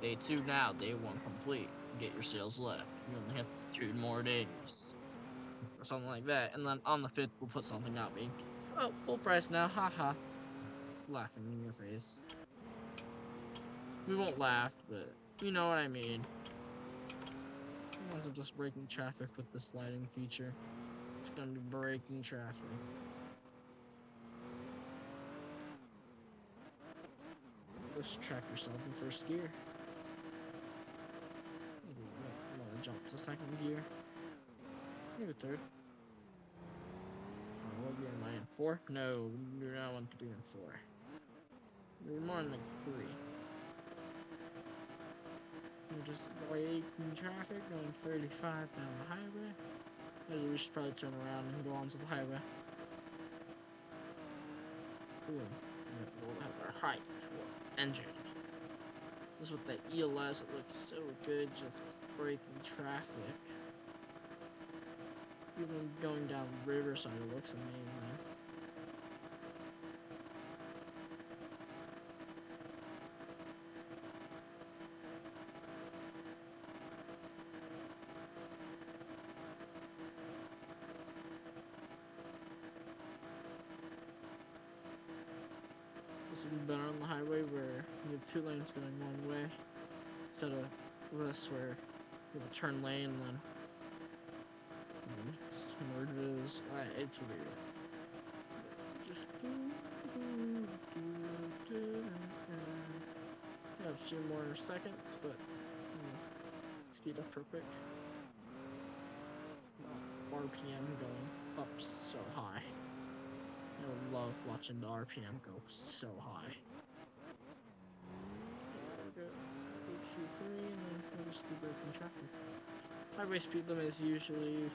day 2 now, day 1 complete. Get your sales left. You only have 3 more days. Or something like that. And then on the 5th, we'll put something out being, oh, full price now, haha. Laughing in your face. We won't laugh, but you know what I mean. I wasn't just braking traffic with the sliding feature. It's gonna be braking traffic. Just track yourself in first gear. Maybe you want to jump to 2nd gear. Maybe 3rd. What gear am I in? 4? No, you do not want to be in 4. You're more in like 3. You're just braking traffic, going 35 down the highway. Maybe we should probably turn around and go onto the highway. Cool. We'll have our height engine. This is with the ELS, it looks so good just braking traffic. Even going down Riverside, it looks amazing. It's even better on the highway where you have two lanes going one way instead of this where you have a turn lane and then merges. It's weird. Just have a few more seconds, but speed up real quick. RPM going up so high. I love watching the RPM go so high. Go to green and then we'll just be breaking traffic. Highway speed limit is usually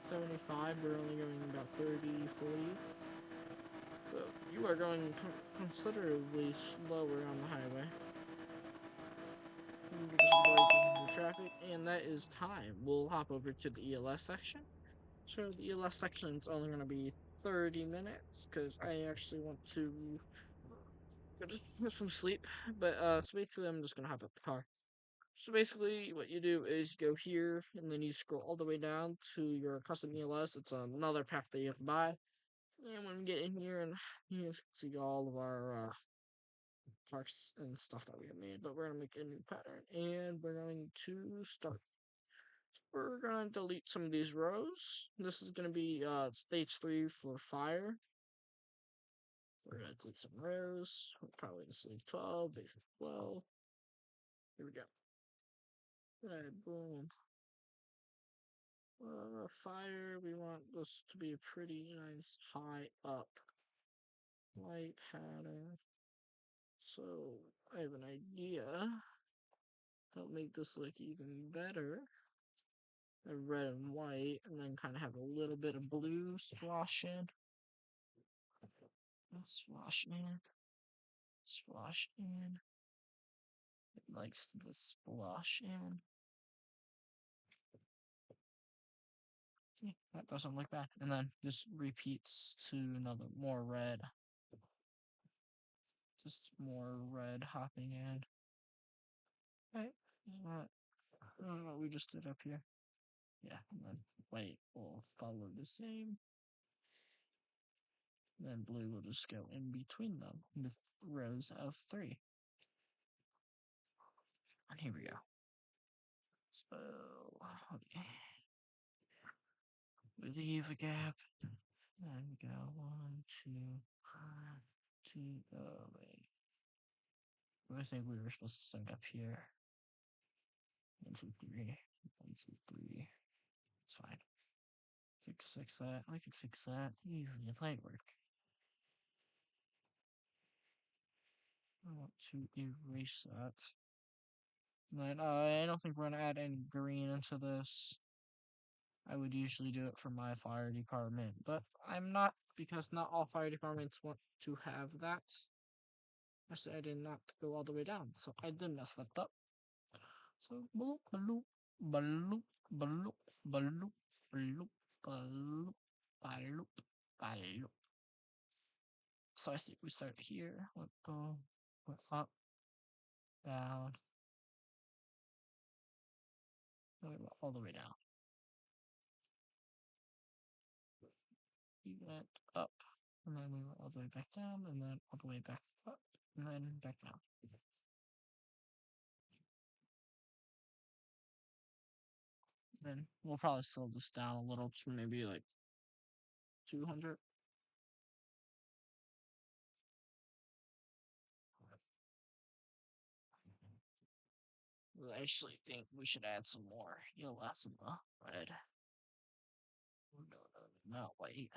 75, we're only going about 30, 40. So you are going considerably slower on the highway. We're just breaking the traffic, and that is time. We'll hop over to the ELS section. So the ELS section is only going to be 30 minutes because I actually want to go to get some sleep. But so basically, I'm just going to hop up the car. So basically, what you do is you go here, and then you scroll all the way down to your custom ELS. It's another pack that you have to buy. And when we get in here, and you can see all of our parts and stuff that we have made. But we're going to make a new pattern, and we're going to start. We're going to delete some of these rows. This is going to be stage 3 for fire. We're going to delete some rows. We'll probably just leave 12, basic 12. Here we go. Right, boom. Fire, we want this to be a pretty nice high up light pattern. So I have an idea. That'll make this look even better. Red and white, and then kind of have a little bit of blue splash in. Splash in. Splash in. It likes the splash in. Yeah, that doesn't look bad. And then just repeats to another more red. Just more red hopping in. Right. I don't know what we just did up here. Yeah, and then white will follow the same. Then blue will just go in between them with rows of 3. And here we go. So, okay. We leave a gap. And we go 1, 2, 2, oh wait. I think we were supposed to sync up here. 1, 2, 3. 1, 2, 3. It's fine. Fix that. I can fix that easily. It's light work. I want to erase that. Then I don't think we're gonna add any green into this. I would usually do it for my fire department, but I'm not, because not all fire departments want to have that. I did not go all the way down, so I did mess that up. So bloop, bloop, bloop, bloop, bloop, bloop, bloop, bloop, bloop. So I think we start here. We'll go up, down, all the way down. We went up, and then we went all the way back down, and then all the way back up, and then back down. Then we'll probably slow this down a little to maybe like 200. I actually think we should add some more ELS in the red. No, not white.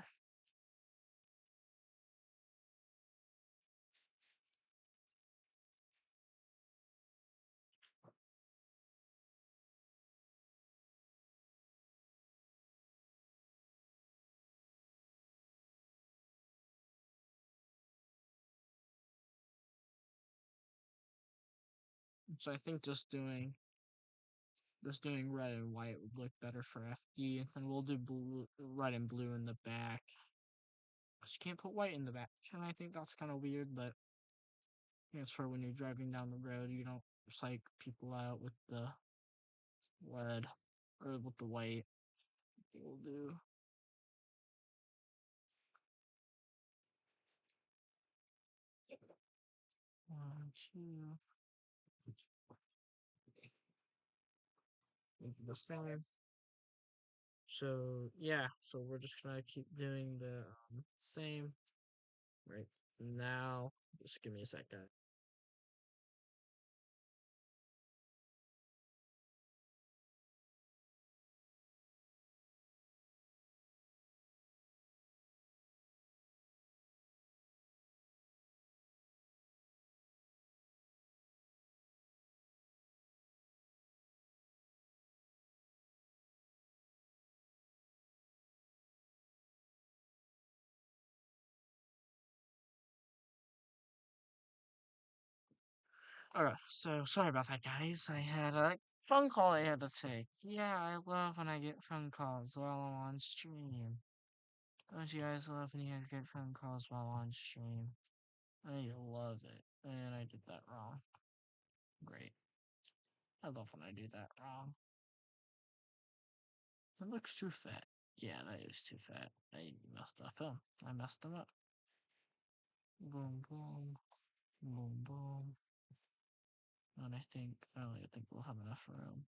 So I think just doing red and white would look better for FD, and we'll do blue, red and blue in the back. Cause you can't put white in the back, and I think that's kind of weird. But it's for when you're driving down the road, you don't psych people out with the red or with the white. We'll do. 2, make it the same. So yeah, so we're just gonna keep doing the same right now. Just give me a second. Alright, so sorry about that, guys. I had a phone call I had to take. Yeah, I love when I get phone calls while I'm on stream. Don't you guys love when you get phone calls while on stream? I love it. And I did that wrong. Great. I love when I do that wrong. It looks too fat. Yeah, that is too fat. I messed up him. I messed him up. Boom, boom, boom, boom. And I think we'll have enough room.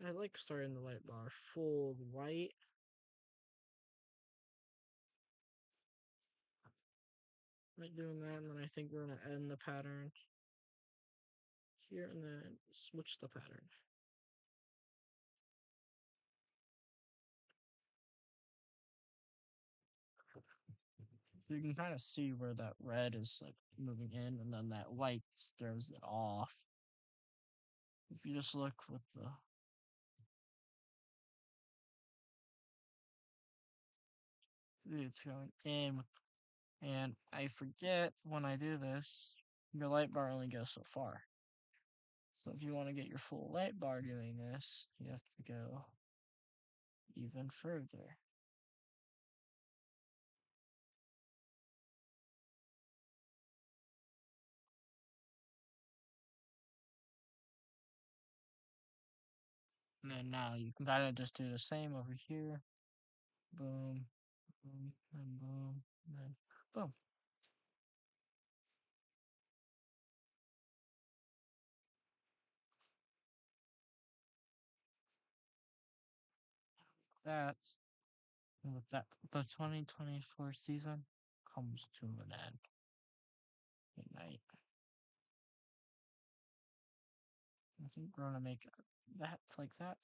I like starting the light bar full white. Like doing that, and then I think we're gonna end the pattern here and then switch the pattern. So you can kind of see where that red is like moving in, and then that white throws it off. If you just look with the it's going in, and I forget when I do this, your light bar only goes so far. So if you want to get your full light bar doing this, you have to go even further. And then now you can kind of just do the same over here. Boom, boom, and boom, and then boom. That, and with that, the 2024 season comes to an end. Good night. I think we're gonna make that like that,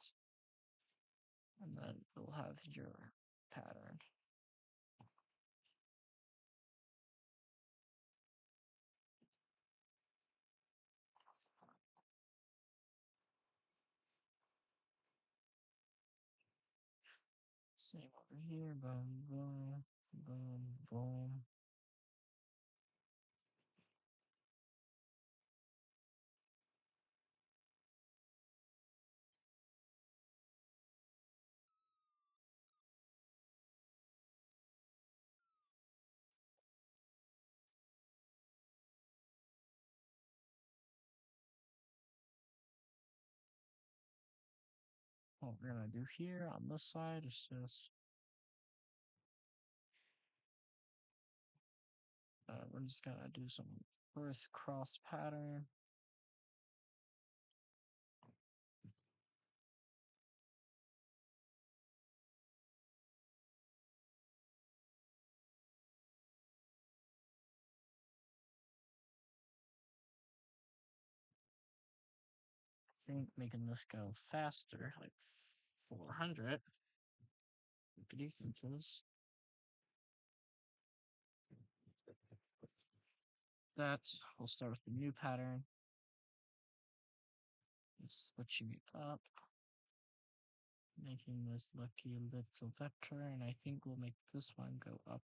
and then you'll have your pattern. Same over here, boom, boom, boom, boom. What we're gonna do here on this side is just we're just gonna do some crisscross pattern. I think making this go faster, like 400 inches. That we'll start with the new pattern. Switching it up, making this lucky little vector, and I think we'll make this one go up.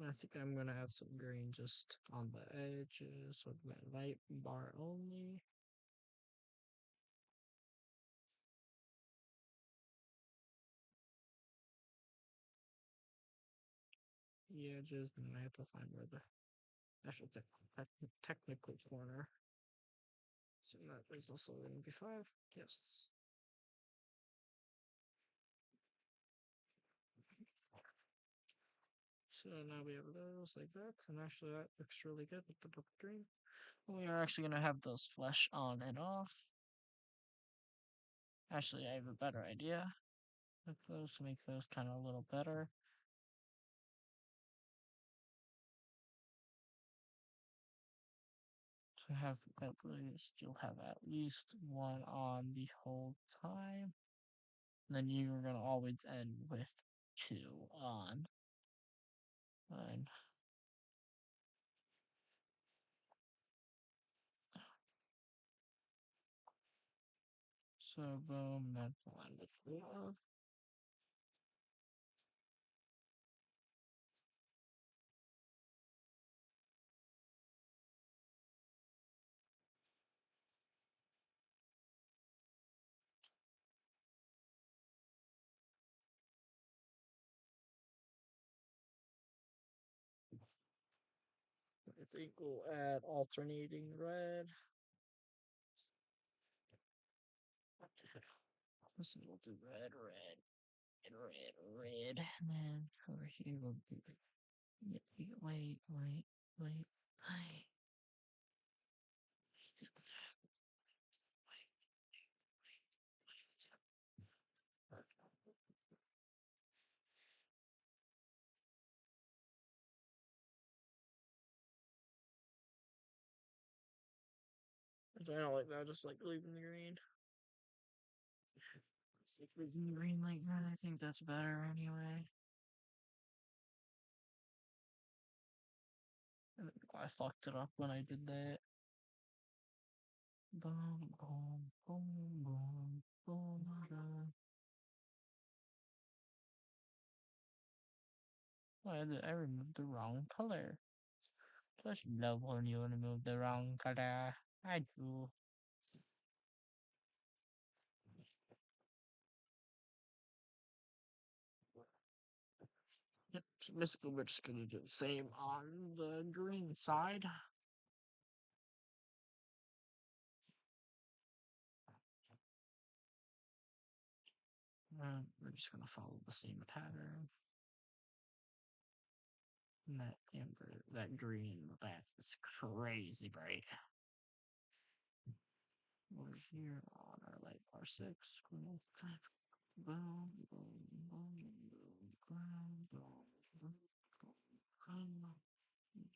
I think I'm gonna add some green just on the edges with my light bar only. The edges, and I have to find where the actual technical corner. So that is also going to be 5. Yes. So now we have those like that, and actually that looks really good with the dark green. We are actually going to have those flesh on and off. Actually, I have a better idea. With those to make those kind of a little better. To have at least, you'll have at least one on the whole time. And then you're going to always end with 2 on. And so boom, that's one with 4. I think we'll add alternating red. So we'll do red, red, and red, red. And then over here we'll do. Wait, wait, wait. If I don't like that, just like leaving the green. Just like leaving the green like that. I think that's better anyway. I fucked it up when I did that. Boom, boom, boom, boom, boom, boom. I removed the wrong color. Just love when you remove the wrong color. I do. Yep, so basically we're just gonna do the same on the green side. We're just gonna follow the same pattern. And that amber, that green in the back is crazy bright. Over here on our light bar 6, boom, boom, boom, boom, boom, boom, boom,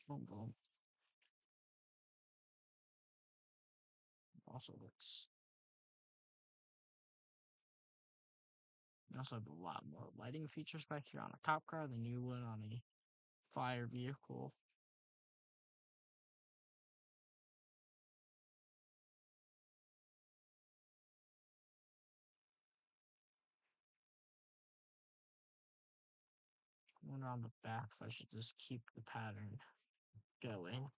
boom, boom. Also looks. We also have a lot more lighting features back here on a cop car than you would on a fire vehicle. One on the back, if I should just keep the pattern going.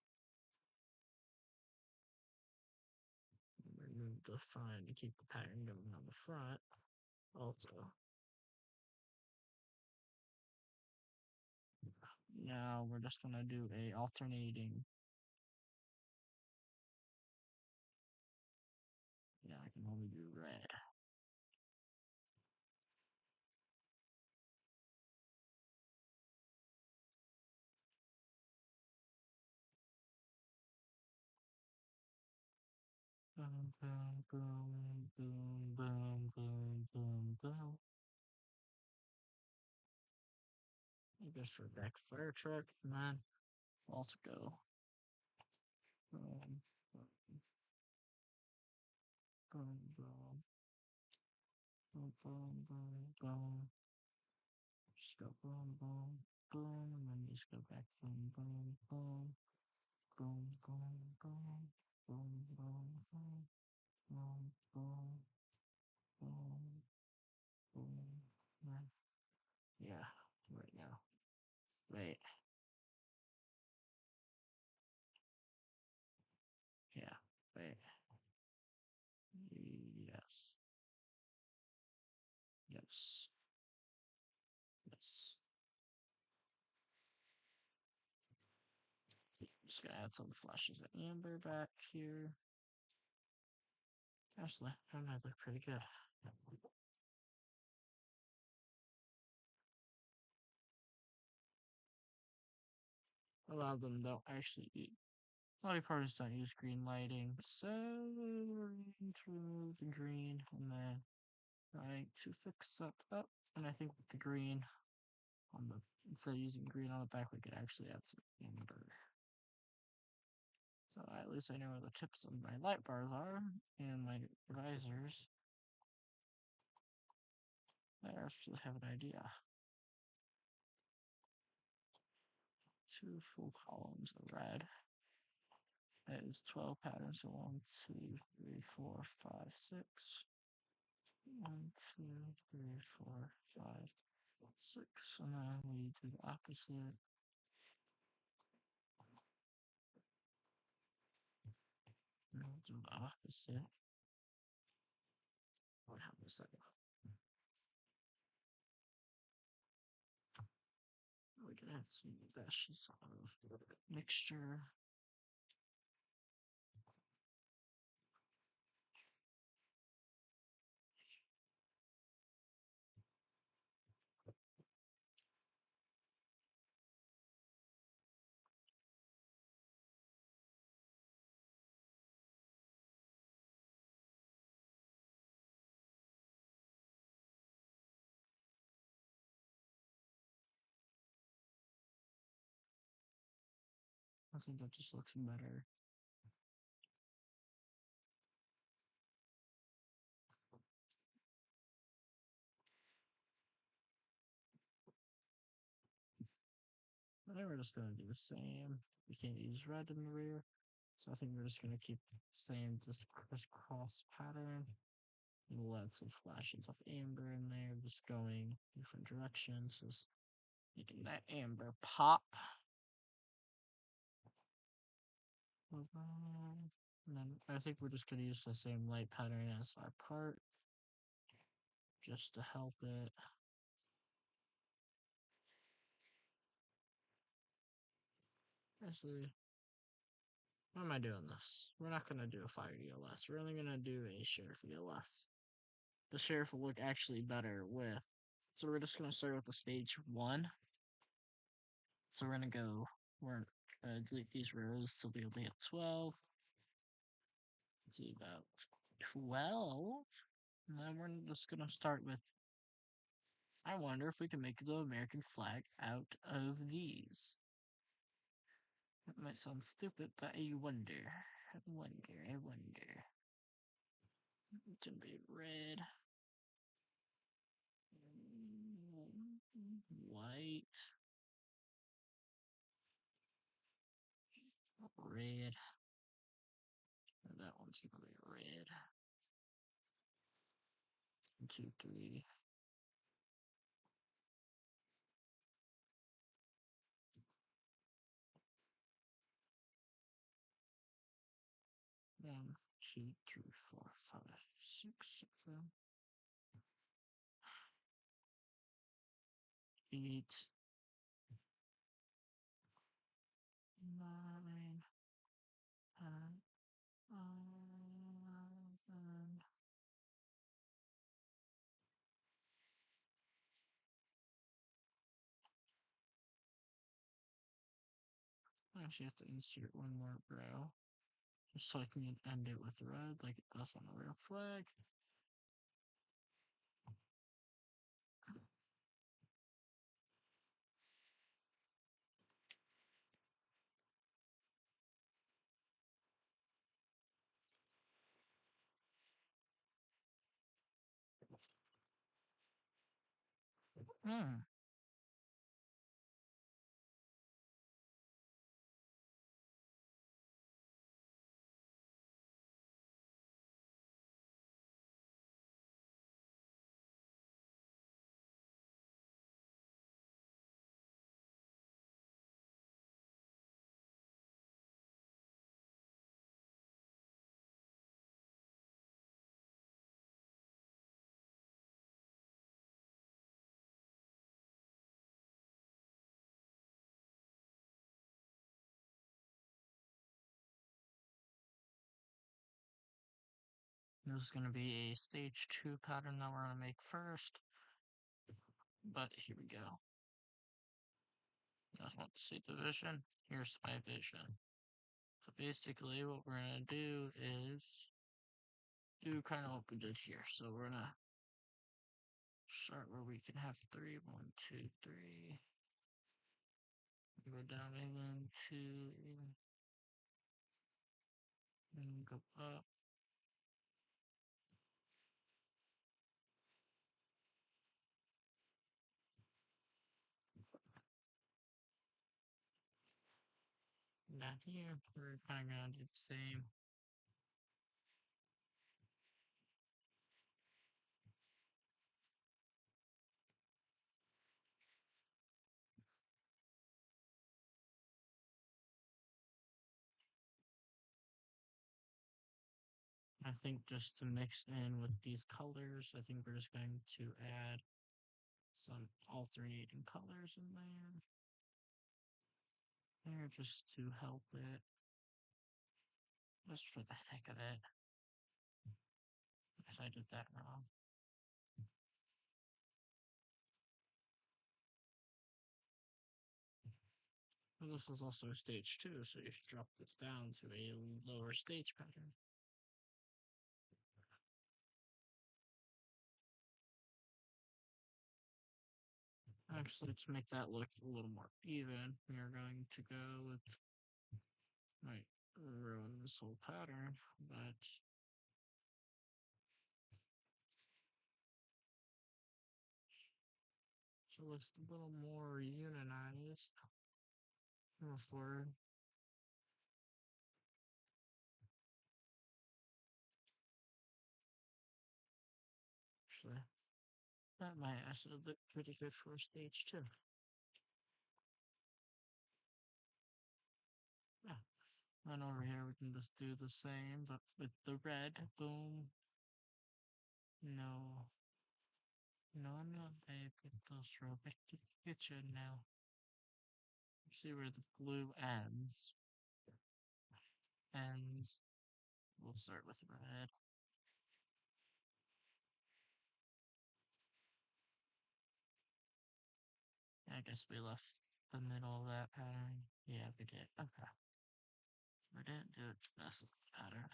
Remove the front to keep the pattern going on the front. Also, now we're just gonna do a alternating. Yeah, I can only do red. Boom, boom, boom, boom, boom, boom, boom, boom. I guess for back fire truck, man. Let's go. Boom, boom, boom, boom, boom, boom, boom, boom. Just go boom, boom, boom, and then just go back boom, boom, boom, boom, boom, boom, boom, boom, boom, boom, boom, boom, boom. Yeah, right now. Right. this. This. Just gonna add some flashes of amber back here. Actually, that might look pretty good. A lot of them don't actually eat. A lot of parties don't use green lighting, so we're going to remove the green and then trying to fix that up. And I think with the green on the instead of using green on the back, we could actually add some amber. So at least I know where the tips of my light bars are and my visors. I actually have an idea. 2 full columns of red. That is 12 patterns. So 1, 2, 3, 4, 5, 6. 1, 2, 3, 4, 5, 6. And then we do the opposite. And we'll do the opposite. What happens that? We can add some dashes of mixture. I think that just looks better. I think we're just gonna do the same. We can't use red in the rear, so I think we're just gonna keep the same just crisscross pattern. We'll add some flashes of amber in there, just going different directions, just making that amber pop. And then I think we're just gonna use the same light pattern as our part, just to help it. Actually, why am I doing this? We're not gonna do a fire ELS. We're only gonna do a sheriff ELS. The sheriff will look actually better with. So we're just gonna start with the stage 1. So we're gonna delete these rows till we'll be at 12. Let's see, about 12. And then we're just gonna start with. I wonder if we can make the American flag out of these. That might sound stupid, but I wonder. I wonder. It's gonna be red. White. Red. And that one's gonna be red. 1, 2, 3. One, 2, 3, 4, 5, 6, 7, 8, 9, 10, 11. I actually have to insert one more row, just so I can end it with red, like it does on a real flag. Hmm. This is going to be a stage 2 pattern that we're going to make first. But here we go. You guys want to see the vision? Here's my vision. So basically what we're going to do is do kind of what we did here. So we're going to start where we can have 3, 1, 2, 3. Go down again, 2, and go up. Down here, we're kind of going to do the same. I think just to mix in with these colors, I think we're just going to add some alternating colors in there. There, just to help it. Just for the heck of it. Because I did that wrong. And this is also stage 2, so you should drop this down to a lower stage pattern. Actually, to make that look a little more even, we are going to go with, might ruin this whole pattern, but so it's a little more unionized. Move forward. Actually, that might actually look pretty good for stage 2. Yeah. And over here we can just do the same, but with the red. Boom. No. No, no, babe. Get those real back to the kitchen now. See where the blue ends. Ends. We'll start with red. I guess we left the middle of that pattern. Yeah, we did. Okay. We didn't do it to mess up the pattern.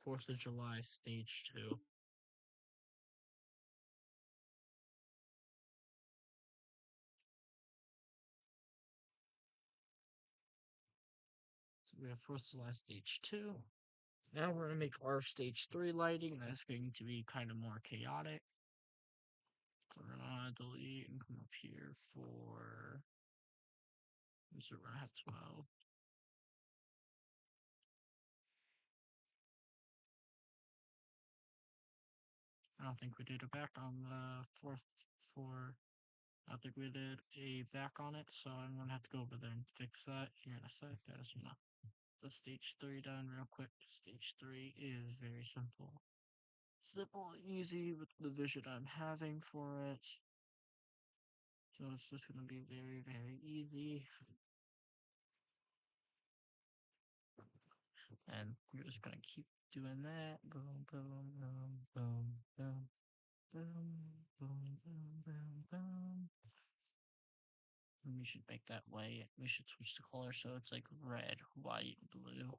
Fourth of July, stage 2. So we have Fourth of July, stage 2. Now we're gonna make our stage 3 lighting. That's going to be kind of more chaotic. So we're gonna delete and come up here for. So we're gonna have 12. I don't think we did a back on the fourth for. I don't think we did a back on it, so I'm gonna have to go over there and fix that here in a sec. As you know, the stage 3 done real quick. Stage 3 is very simple. Simple and easy with the vision I'm having for it. So it's just gonna be very, very easy. And we're just gonna keep doing that. Boom, boom, boom, boom, boom, boom, boom, boom, boom, boom. And we should make that white. We should switch the color so it's like red, white, blue.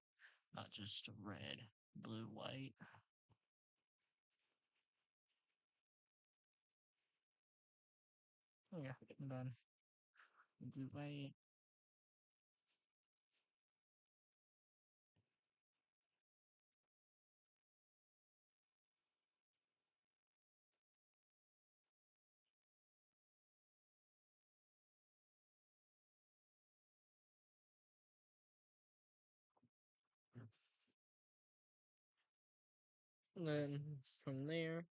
Not just red, blue, white. Oh yeah, I'm done. Blue, white. And then from there,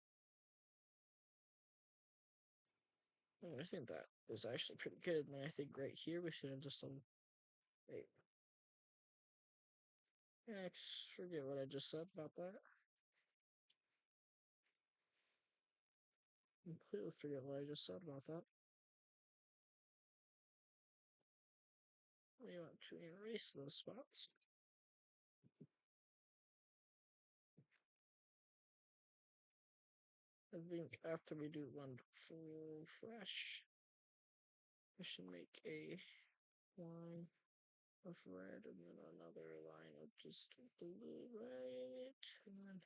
I think that is actually pretty good. And I think right here we should have just done. Wait, I forget what I just said about that. Completely forget what I just said about that. We want to erase those spots. I think after we do one full fresh, we should make a line of red and then another line of just blue, right? And then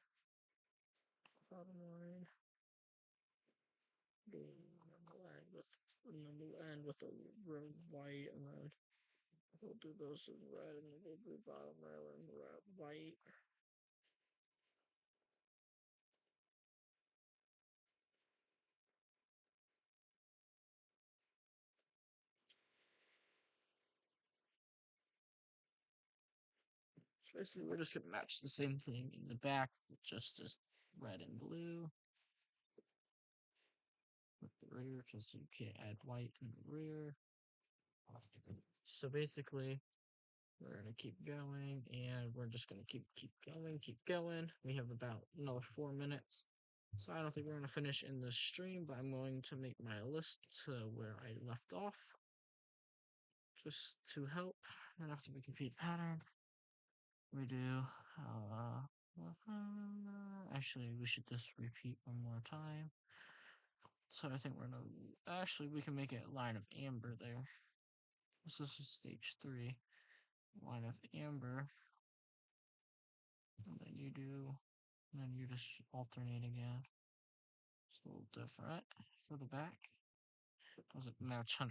bottom line, line with, and then we'll end with a red, white, and then we'll do those in red, and then we'll do bottom row in red, white. So basically, we're just gonna match the same thing in the back, just as red and blue. With the rear, because you can't add white in the rear. So basically, we're gonna keep going, and we're just gonna keep going. We have about another 4 minutes, so I don't think we're gonna finish in this stream. But I'm going to make my list to where I left off, just to help. And after we complete pattern, we do. Actually, we should just repeat one more time. So I think we're gonna. Actually, we can make it line of amber there. This is stage 3. Line of amber. And then you do, and then you just alternate again. It's a little different for the back. Doesn't match 100%.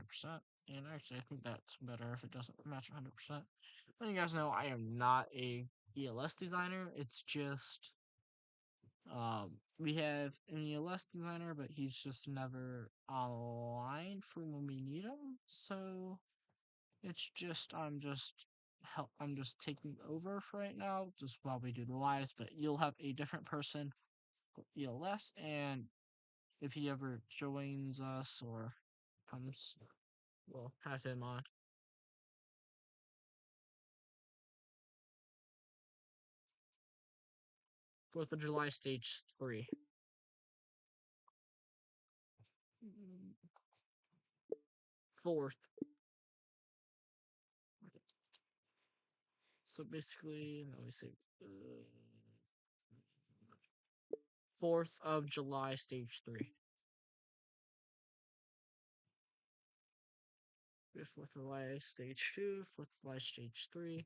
And actually, I think that's better if it doesn't match 100%. But you guys know I am not a ELS designer. It's just, we have an ELS designer, but he's just never online for when we need him. So it's just, I'm just taking over for right now, just while we do the lives. But you'll have a different person for ELS, and if he ever joins us or comes, we'll have him on. 4th of July, stage 3. Fourth. So basically, let me see. 4th of July, stage 3. 4th of July, stage 2. 4th of July, stage 3.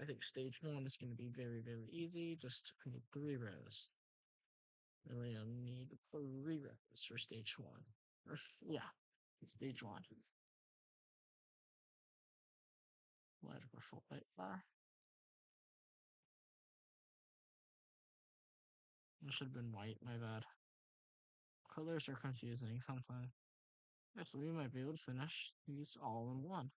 I think stage 1 is going to be very, very easy. Just need 3 rows. Really, I need 3 rows for stage 1. Or, yeah, stage 1. Light or full light bar. It should have been white, my bad. Colors are confusing sometimes. Actually, we might be able to finish these all in one.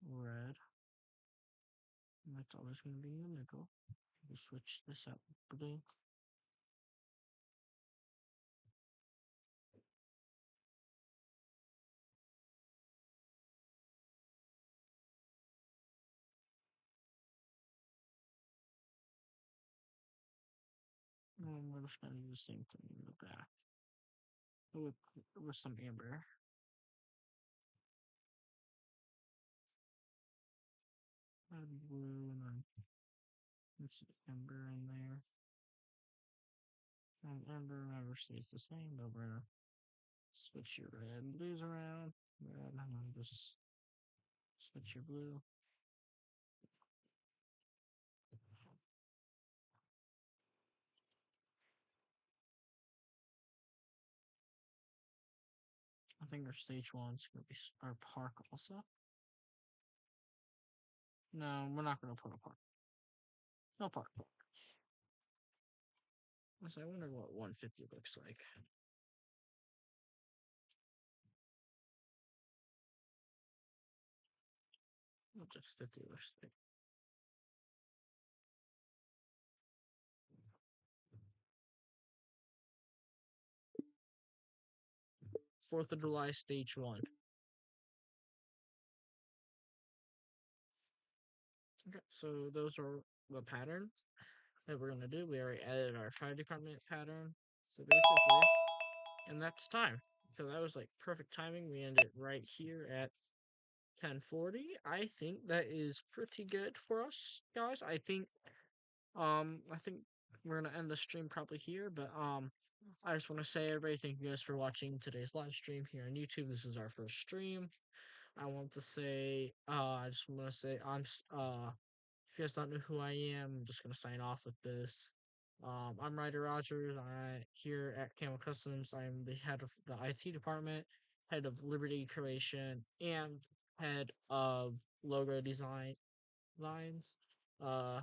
Red. That's always going to be in the middle. We'll switch this out with blue. And we're just going to do the same thing in the back. With some amber. Add blue and then mix amber in there. And amber never stays the same, but we're gonna switch your red and blues around. Red, and then just switch your blue. I think our stage 1's gonna be our park also. No, we're not gonna put a park. No park. I wonder what 150 looks like. What does 50 looks like? 4th of July stage 1. Okay, so those are the patterns that we're gonna do. We already added our fire department pattern. So basically, and that's time. So that was like perfect timing. We ended right here at 10:40. I think that is pretty good for us, guys. I think we're gonna end the stream probably here, but I just want to say everybody, thank you guys for watching today's live stream here on YouTube. This is our first stream. I just want to say if you guys don't know who I am, I'm just gonna sign off with this. I'm Ryder Rogers. I here at Camel Customs. I'm the head of the IT department, head of Liberty Creation, and head of logo design lines. Uh,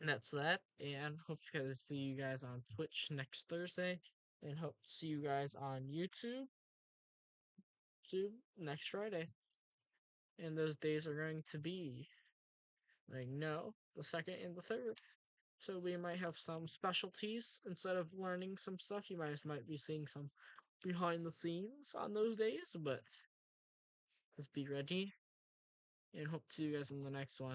and that's that. And hope to see you guys on Twitch next Thursday, and hope to see you guys on YouTube next Friday. And those days are going to be like no, the second and the third. So we might have some specialties instead of learning some stuff. You guys might be seeing some behind the scenes on those days, but just be ready and hope to see you guys in the next one.